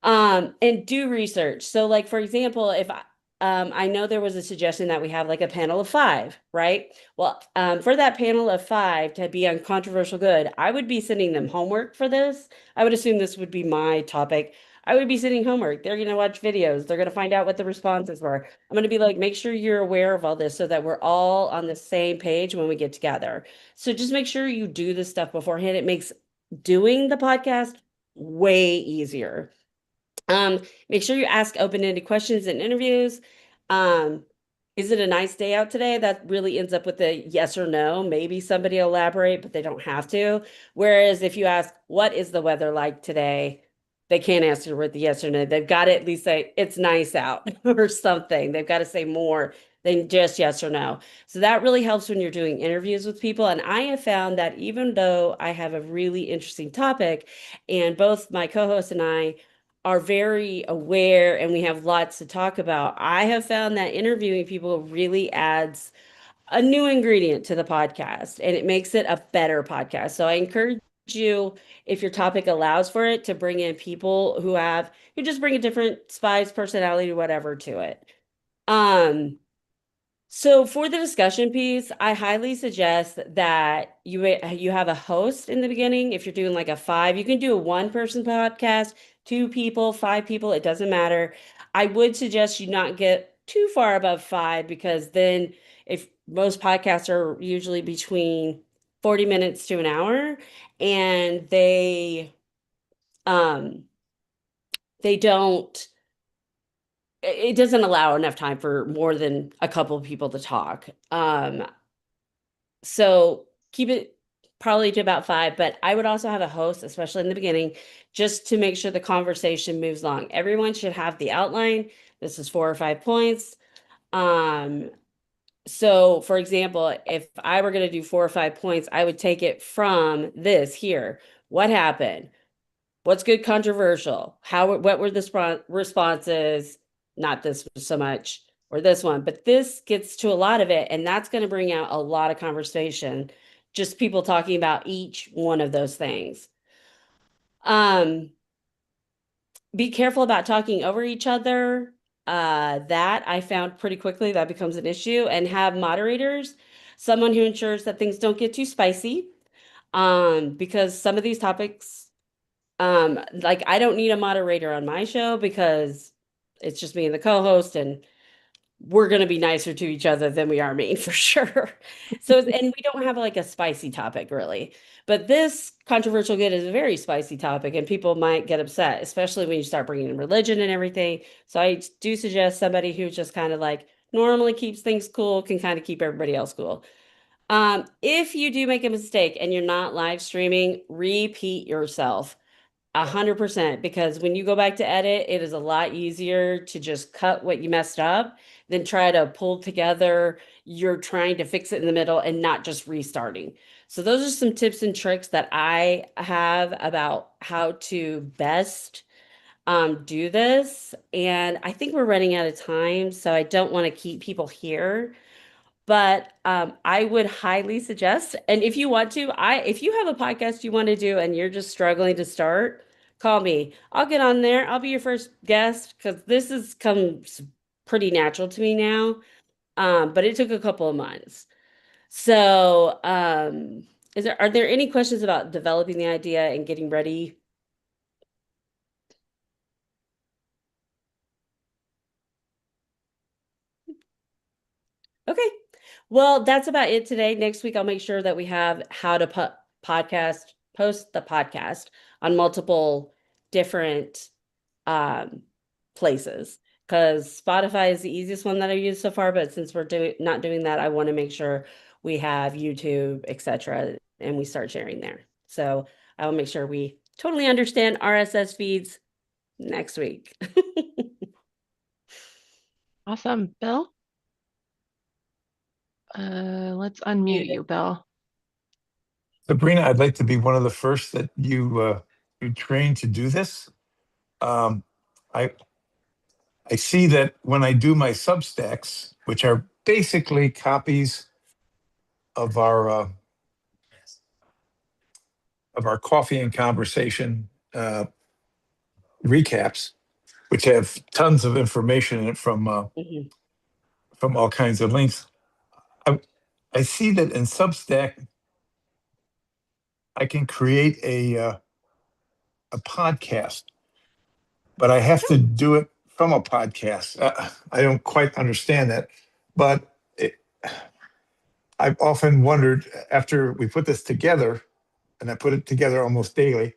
And do research. So like, for example, if I know there was a suggestion that we have like a panel of 5, right? Well, for that panel of 5 to be on controversial good, I would be sending them homework for this. I would assume this would be my topic. I would be sending homework. They're going to watch videos. They're going to find out what the responses were. I'm going to be like, make sure you're aware of all this so that we're all on the same page when we get together. So just make sure you do this stuff beforehand. It makes doing the podcast way easier. Make sure you ask open-ended questions in interviews. Is it a nice day out today? That really ends up with a yes or no. Maybe somebody elaborate, but they don't have to. Whereas if you ask, what is the weather like today? They can't answer with the yes or no. They've got to at least say, it's nice out or something. They've got to say more than just yes or no. So that really helps when you're doing interviews with people. And I have found that even though I have a really interesting topic and both my co-host and I are very aware and we have lots to talk about, I have found that interviewing people really adds a new ingredient to the podcast and it makes it a better podcast. So I encourage you, if your topic allows for it, to bring in people who just bring a different spice, personality, whatever to it. So for the discussion piece, I highly suggest that you have a host in the beginning. If you're doing like a 5, you can do a 1-person podcast, 2 people, 5 people, it doesn't matter. I would suggest you not get too far above 5 because then if most podcasts are usually between 40 minutes to an hour and they don't it doesn't allow enough time for more than a couple of people to talk. So keep it probably to about 5, but I would also have a host, especially in the beginning, just to make sure the conversation moves along. Everyone should have the outline. This is 4 or 5 points. So for example, if I were going to do 4 or 5 points, I would take it from this here. What happened? What's good controversial? What were the responses? Not this so much, or this one, but this gets to a lot of it, and that's going to bring out a lot of conversation. Just people talking about each one of those things. Be careful about talking over each other. That I found pretty quickly that becomes an issue, and have moderators, someone who ensures that things don't get too spicy. Because some of these topics Like I don't need a moderator on my show because it's just me and the co-host, and we're going to be nicer to each other than we are mean for sure. So, and we don't have like a spicy topic really, but this controversial good is a very spicy topic and people might get upset, especially when you start bringing in religion and everything. So I do suggest somebody who just kind of like normally keeps things cool can kind of keep everybody else cool. If you do make a mistake and you're not live streaming, repeat yourself. 100%, because when you go back to edit, it is a lot easier to just cut what you messed up than try to pull together. You're trying to fix it in the middle and not just restarting. So those are some tips and tricks that I have about how to best do this. And I think we're running out of time, so I don't want to keep people here. But I would highly suggest, and if you want to, if you have a podcast you want to do and you're just struggling to start, call me. I'll get on there. I'll be your first guest because this has come pretty natural to me now. But it took a couple of months. So, are there any questions about developing the idea and getting ready? Okay. Well, that's about it today. Next week, I'll make sure that we have how to post the podcast on multiple different places. Because Spotify is the easiest one that I've used so far, but since we're not doing that, I want to make sure we have YouTube, etc., and we start sharing there. So I will make sure we totally understand RSS feeds next week. Awesome. Bill? Let's unmute you, Bill. Sabrina, I'd like to be one of the first that you train to do this. I see that when I do my Substacks, which are basically copies of our coffee and conversation recaps, which have tons of information in it from all kinds of links. I see that in Substack, I can create a podcast, but I have to do it from a podcast. I don't quite understand that, but I've often wondered after we put this together, and I put it together almost daily,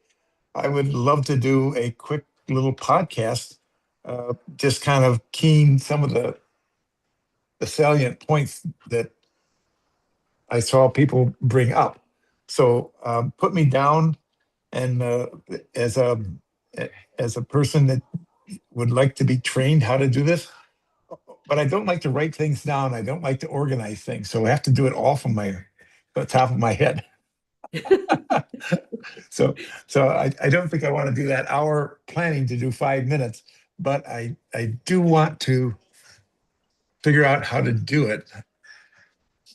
I would love to do a quick little podcast, just kind of keying some of the salient points that I saw people bring up. So put me down, and as a person that would like to be trained how to do this, but I don't like to write things down. I don't like to organize things, so I have to do it all from the top of my head. So I don't think I want to do that hour planning to do 5 minutes, but I do want to figure out how to do it.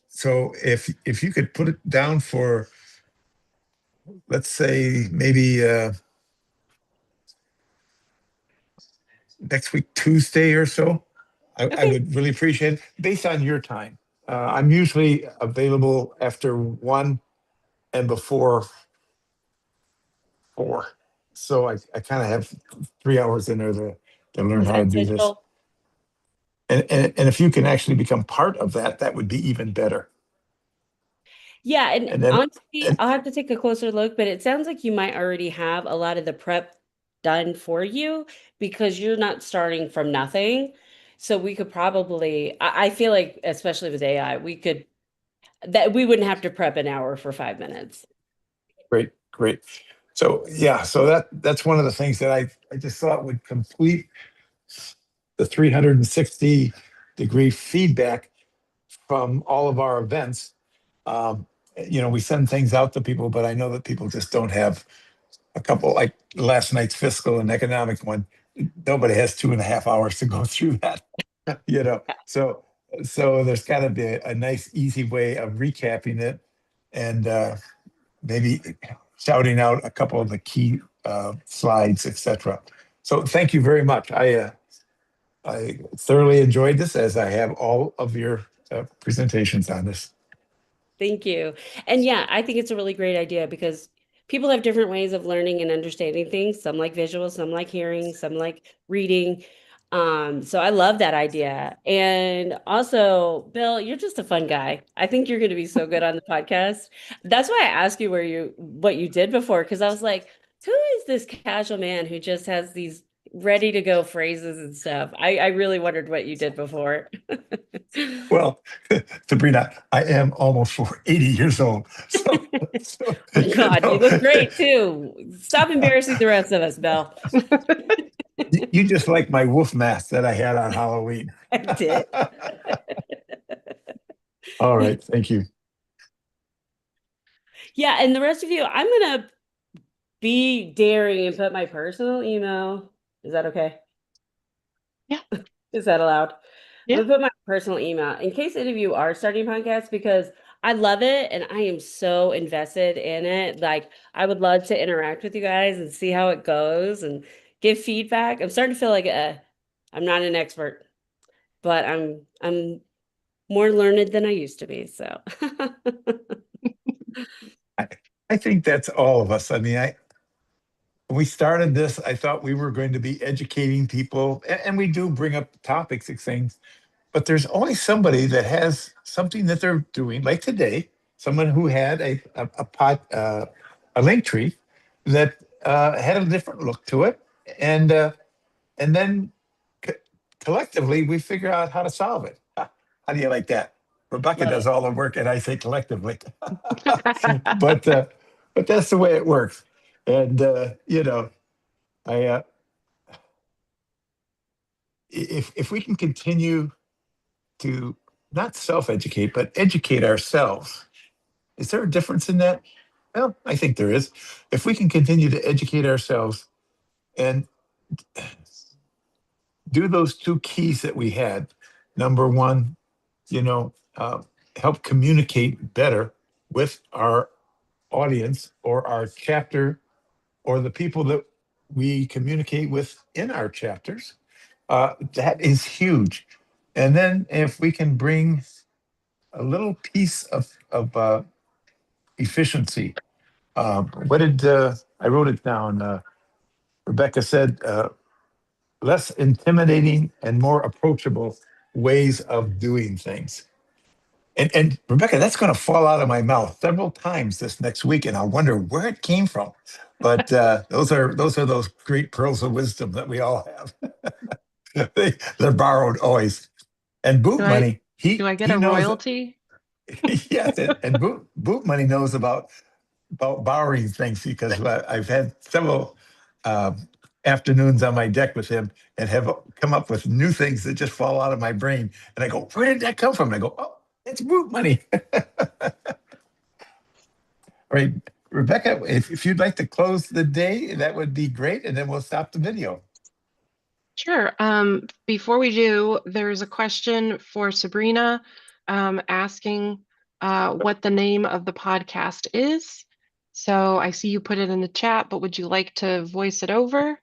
So if you could put it down for, let's say maybe next week, Tuesday or so, I would really appreciate it based on your time. I'm usually available after 1 and before 4. So I kind of have 3 hours in there to learn how to do this. And if you can actually become part of that, that would be even better. Yeah, and then, honestly, I'll have to take a closer look, but it sounds like you might already have a lot of the prep done for you because you're not starting from nothing. So we could probably, I feel like, especially with AI, we wouldn't have to prep an hour for 5 minutes. Great. So yeah, so that's one of the things that I just thought would complete the 360-degree feedback from all of our events. We send things out to people, but I know that people just don't have a couple, like last night's fiscal and economic one. Nobody has 2.5 hours to go through that, So there's got to be a nice, easy way of recapping it, and maybe shouting out a couple of the key slides, etc. So thank you very much. I thoroughly enjoyed this, as I have all of your presentations on this. Thank you. And yeah, I think it's a really great idea because people have different ways of learning and understanding things. Some like visual, some like hearing, some like reading. So I love that idea. And also, Bill, you're just a fun guy. I think you're going to be so good on the podcast. That's why I asked you what you did before, because I was like, who is this casual man who just has these ready to go phrases and stuff? I really wondered what you did before. Well, Sabrina, I am almost 80 years old. So, God, you look great too. Stop embarrassing the rest of us, Bill. You just like my wolf mask that I had on Halloween. I did. All right. Thank you. Yeah, and the rest of you, I'm gonna be daring and put my personal email. Is that okay? Yeah. Is that allowed? Yeah. I'm gonna put my personal email in case any of you are starting podcasts, because I love it and I am so invested in it. Like, I would love to interact with you guys and see how it goes and give feedback. I'm starting to feel like I'm not an expert, but I'm more learned than I used to be. So I think that's all of us. I mean, when we started this, I thought we were going to be educating people, and we do bring up topics and things, but there's always somebody that has something that they're doing, like today, someone who had a link tree that had a different look to it, and then co- collectively we figure out how to solve it. How do you like that? Rebecca love does it. all the work, and I say collectively. but but that's the way it works. And I if we can continue to not self-educate but educate ourselves, is there a difference in that? Well, I think there is. If we can continue to educate ourselves and do those two keys that we had, number one, help communicate better with our audience or our chapter or the people that we communicate with in our chapters, that is huge. And then if we can bring a little piece of efficiency, what did I wrote it down? Rebecca said, less intimidating and more approachable ways of doing things. And Rebecca, that's going to fall out of my mouth several times this next week, and I'll wonder where it came from. But those great pearls of wisdom that we all have. They're borrowed always. And Boot Do I Money, do I get he a knows. royalty? Yes, and Boot Money knows about borrowing things, because I've had several afternoons on my deck with him and have come up with new things that just fall out of my brain. And I go, where did that come from? And I go, oh, it's Boot Money. All right, Rebecca, if you'd like to close the day, that would be great. And then we'll stop the video. Sure. Before we do, there's a question for Sabrina, asking what the name of the podcast is. So I see you put it in the chat, but would you like to voice it over?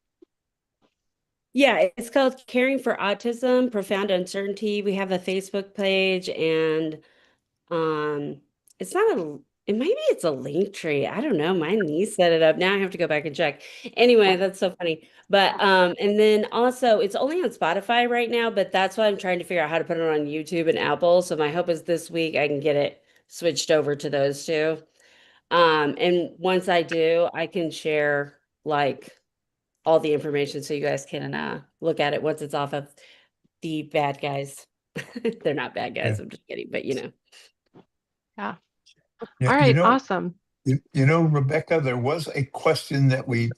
Yeah, it's called Caring for Autism, Profound Uncertainty. We have a Facebook page, and it's not maybe it's a link tree. I don't know. My niece set it up. Now I have to go back and check. Anyway, that's so funny. But and then also it's only on Spotify right now, but that's why I'm trying to figure out how to put it on YouTube and Apple. So my hope is this week I can get it switched over to those two. And once I do, I can share like all the information so you guys can look at it once it's off of the bad guys. They're not bad guys, Yeah. I'm just kidding, but you know. Yeah. Yeah, All right. Awesome. Rebecca, there was a question that we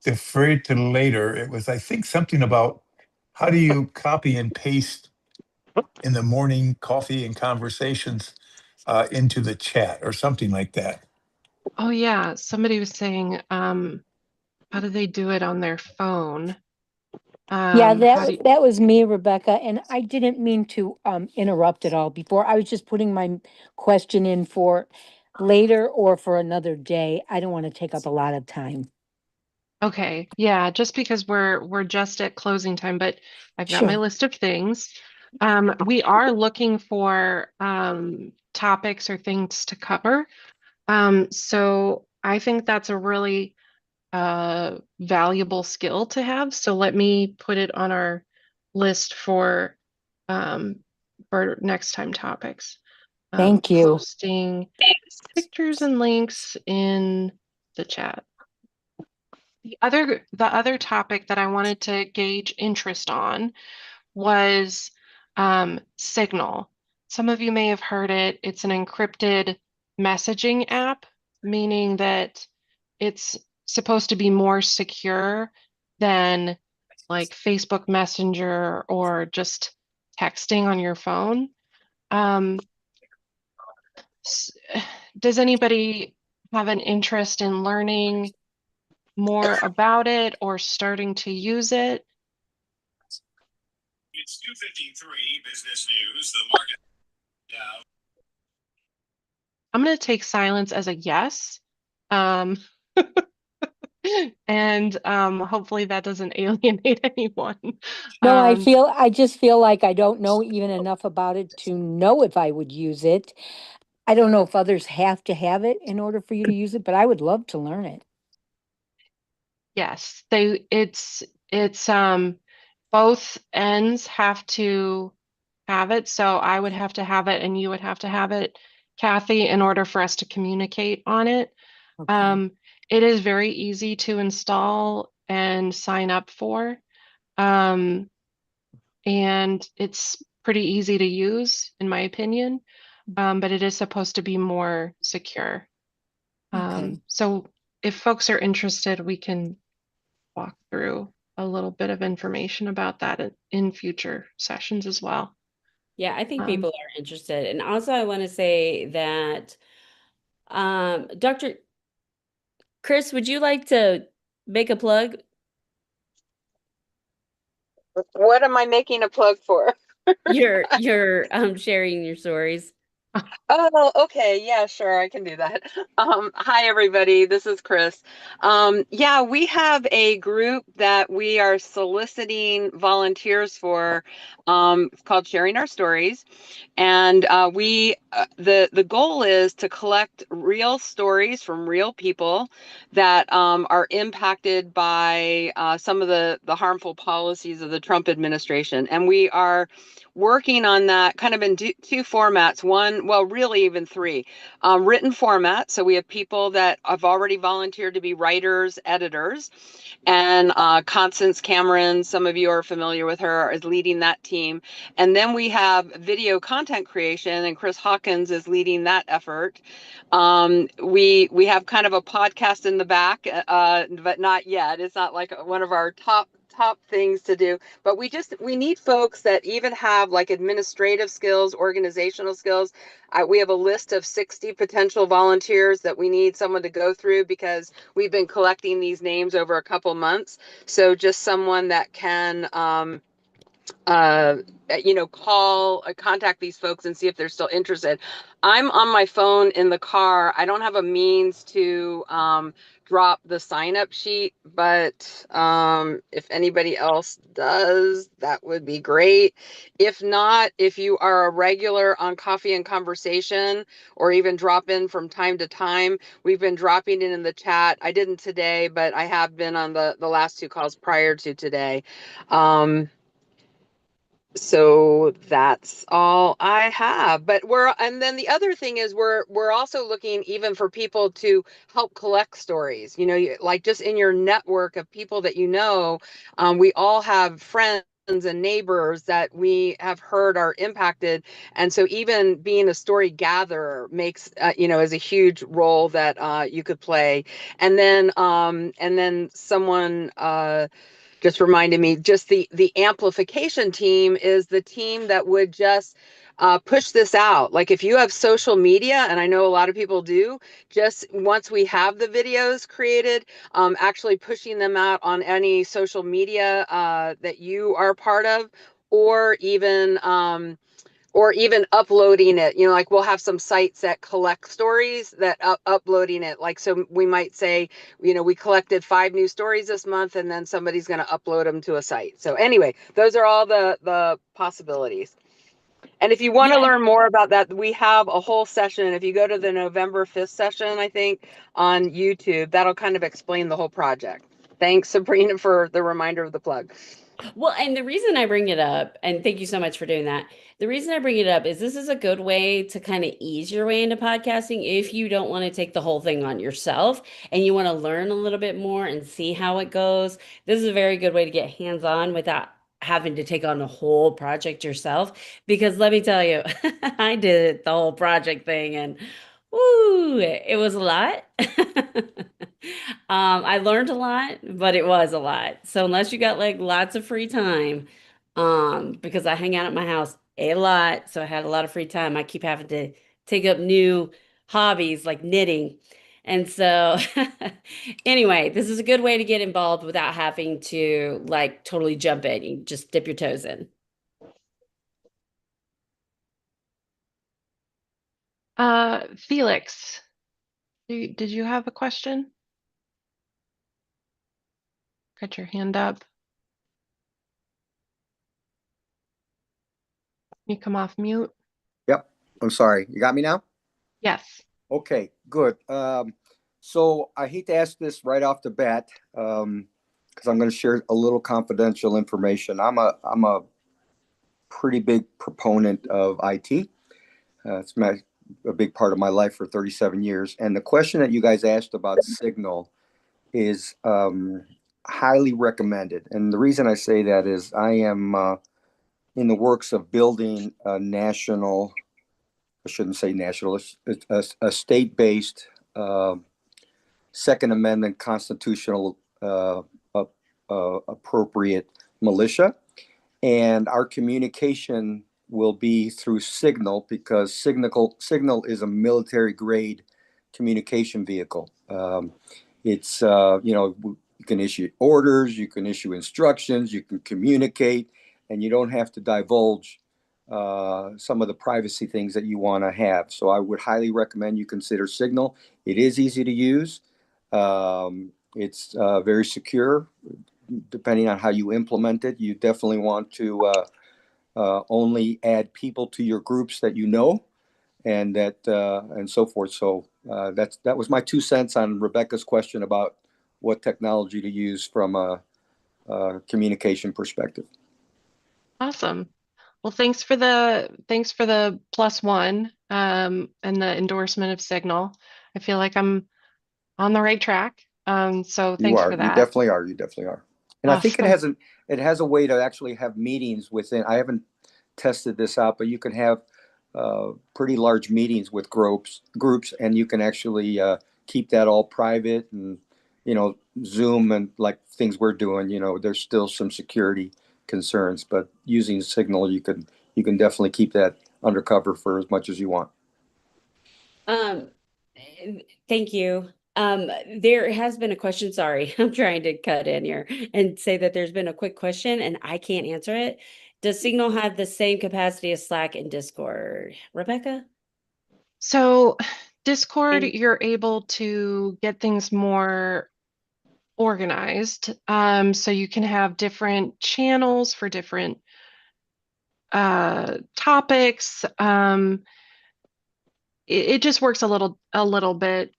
deferred to later. It was, I think, something about how do you copy and paste in the morning coffee and conversations into the chat or something like that. Oh yeah. Somebody was saying, how do they do it on their phone? Yeah, How do you- that was me, Rebecca, and I didn't mean to interrupt at all before. I was just putting my question in for later or for another day. I don't want to take up a lot of time. Okay, yeah, just because we're just at closing time, but I've got my Sure. list of things. We are looking for topics or things to cover. So I think that's a really valuable skill to have. So let me put it on our list for next time topics. Thank you. Posting pictures and links in the chat. The other topic that I wanted to gauge interest on was Signal. Some of you may have heard it. It's an encrypted messaging app, meaning that it's supposed to be more secure than like Facebook Messenger or just texting on your phone. Does anybody have an interest in learning more about it or starting to use it? It's 2:53 business news. The market down. I'm going to take silence as a yes. Um, and hopefully that doesn't alienate anyone. No, I just feel like I don't know even enough about it to know if I would use it. I don't know if others have to have it in order for you to use it, but I would love to learn it. Yes, it's both ends have to have it. So I would have to have it and you would have to have it, Kathy, in order for us to communicate on it. Okay. It is very easy to install and sign up for. And it's pretty easy to use, in my opinion. But it is supposed to be more secure. Okay. So if folks are interested, we can walk through a little bit of information about that in future sessions as well. Yeah, I think people are interested. And also I want to say that Dr. Chris, would you like to make a plug? What am I making a plug for? You're sharing your stories. Oh, okay. Yeah, sure. I can do that. Hi, everybody. This is Chris. Yeah, we have a group that we are soliciting volunteers for, called Sharing Our Stories. And the goal is to collect real stories from real people that are impacted by some of the harmful policies of the Trump administration. And we are working on that kind of in two formats. One, well, really even three. Written format. So we have people that have already volunteered to be writers, editors, and Constance Cameron, some of you are familiar with her, is leading that team. And then we have video content creation, and Chris Hawkins is leading that effort. We have kind of a podcast in the back, but not yet. It's not like one of our top things to do, but we need folks that even have like administrative skills, organizational skills. We have a list of 60 potential volunteers that we need someone to go through because we've been collecting these names over a couple months. So just someone that can contact these folks and see if they're still interested. I'm on my phone in the car. I don't have a means to drop the sign up sheet, but if anybody else does, that would be great. If not, if you are a regular on Coffee and Conversation or even drop in from time to time, we've been dropping it in the chat. I didn't today, but I have been on the last two calls prior to today. So that's all I have. But and then the other thing is we're also looking even for people to help collect stories, like just in your network of people that we all have friends and neighbors that we have heard are impacted. And so even being a story gatherer makes, is a huge role that you could play. And then someone, just reminded me, just the amplification team is the team that would just push this out. Like if you have social media, and I know a lot of people do, just once we have the videos created, actually pushing them out on any social media that you are part of, or even uploading it, like we'll have some sites that collect stories that uploading it. Like, so we might say, we collected 5 new stories this month, and then somebody's going to upload them to a site. So anyway, those are all the possibilities. And if you want to Yeah. learn more about that, we have a whole session. If you go to the November 5th session, I think, on YouTube, that'll kind of explain the whole project. Thanks, Sabrina, for the reminder of the plug. Well, and the reason I bring it up, and thank you so much for doing that. The reason I bring it up is this is a good way to kind of ease your way into podcasting if you don't want to take the whole thing on yourself and you want to learn a little bit more and see how it goes. This is a very good way to get hands-on without having to take on the whole project yourself. Because let me tell you, I did the whole project thing and woo, it was a lot. I learned a lot, but it was a lot. So unless you got like lots of free time, because I hang out at my house a lot, so I had a lot of free time. I keep having to take up new hobbies like knitting. And so anyway, this is a good way to get involved without having to like totally jump in. You just dip your toes in. Felix, did you have a question? Got your hand up. You come off mute. Yep. I'm sorry. You got me now? Yes. Okay, good. So I hate to ask this right off the bat, because I'm going to share a little confidential information. I'm a pretty big proponent of IT. It's a big part of my life for 37 years. And the question that you guys asked about Signal is highly recommended. And the reason I say that is I am in the works of building a national, I shouldn't say national, a state-based Second Amendment constitutional appropriate militia. And our communication will be through Signal because Signal is a military grade communication vehicle. It's, you can issue orders, you can issue instructions, you can communicate, and you don't have to divulge some of the privacy things that you want to have. So I would highly recommend you consider Signal. It is easy to use. It's very secure. Depending on how you implement it, you definitely want to only add people to your groups that you know, and and so forth. So that was my 2 cents on Rebecca's question about what technology to use from a communication perspective. Awesome. Well, thanks for the +1 and the endorsement of Signal. I feel like I'm on the right track. So You thanks are. for You that. definitely are. You definitely are. And I think Awesome. it has a way to actually have meetings within. I haven't tested this out, but you can have pretty large meetings with groups, and you can actually keep that all private and Zoom and like things we're doing. There's still some security concerns, but using Signal, you can definitely keep that undercover for as much as you want. Um, Thank you. There has been a question. Sorry, I'm trying to cut in here and say that there's been a quick question and I can't answer it. Does Signal have the same capacity as Slack and Discord? Rebecca? So Discord, And you're able to get things more organized. So you can have different channels for different topics. It just works a little bit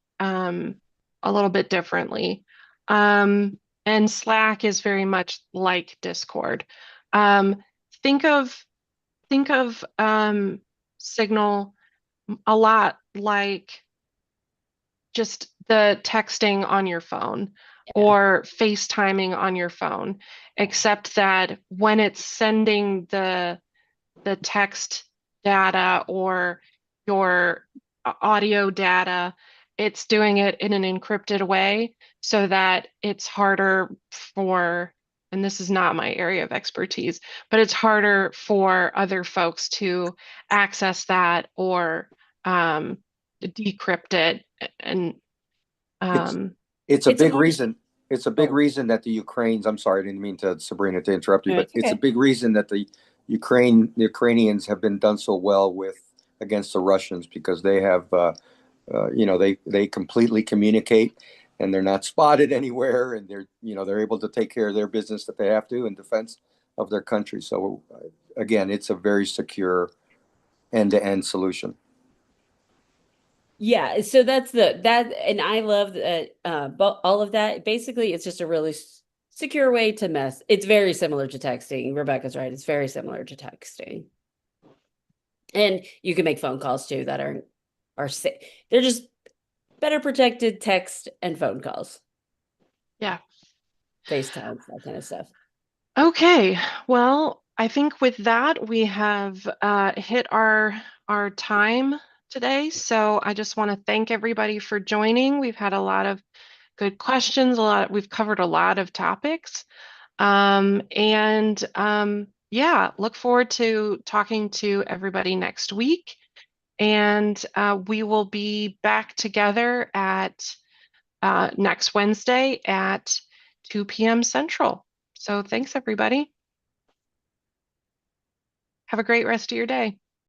differently. And Slack is very much like Discord. Um, think of Signal a lot like just the texting on your phone or FaceTiming on your phone, except that when it's sending the text data or your audio data, it's doing it in an encrypted way so that it's harder for, and this is not my area of expertise, but it's harder for other folks to access that or decrypt it. And It's a it's a big more, reason. It's a big oh, reason that the Ukrainians. I'm sorry, I didn't mean to, Sabrina, to interrupt you, no, but it's it's a okay. big reason that the Ukrainians have been done so well against the Russians because they have, they completely communicate and they're not spotted anywhere, and they're able to take care of their business that they have to in defense of their country. So again, it's a very secure end-to-end solution. Yeah, so that's and I love that, all of that. Basically, it's just a really secure way to mess. It's very similar to texting. Rebecca's right. It's very similar to texting. And you can make phone calls too that are they're just better protected text and phone calls. Yeah. FaceTime, that kind of stuff. Okay. Well, I think with that, we have hit our time today. So I just want to thank everybody for joining. We've had a lot of good questions. We've covered a lot of topics. Yeah, look forward to talking to everybody next week. And we will be back together at next Wednesday at 2 p.m. Central. So thanks, everybody. Have a great rest of your day.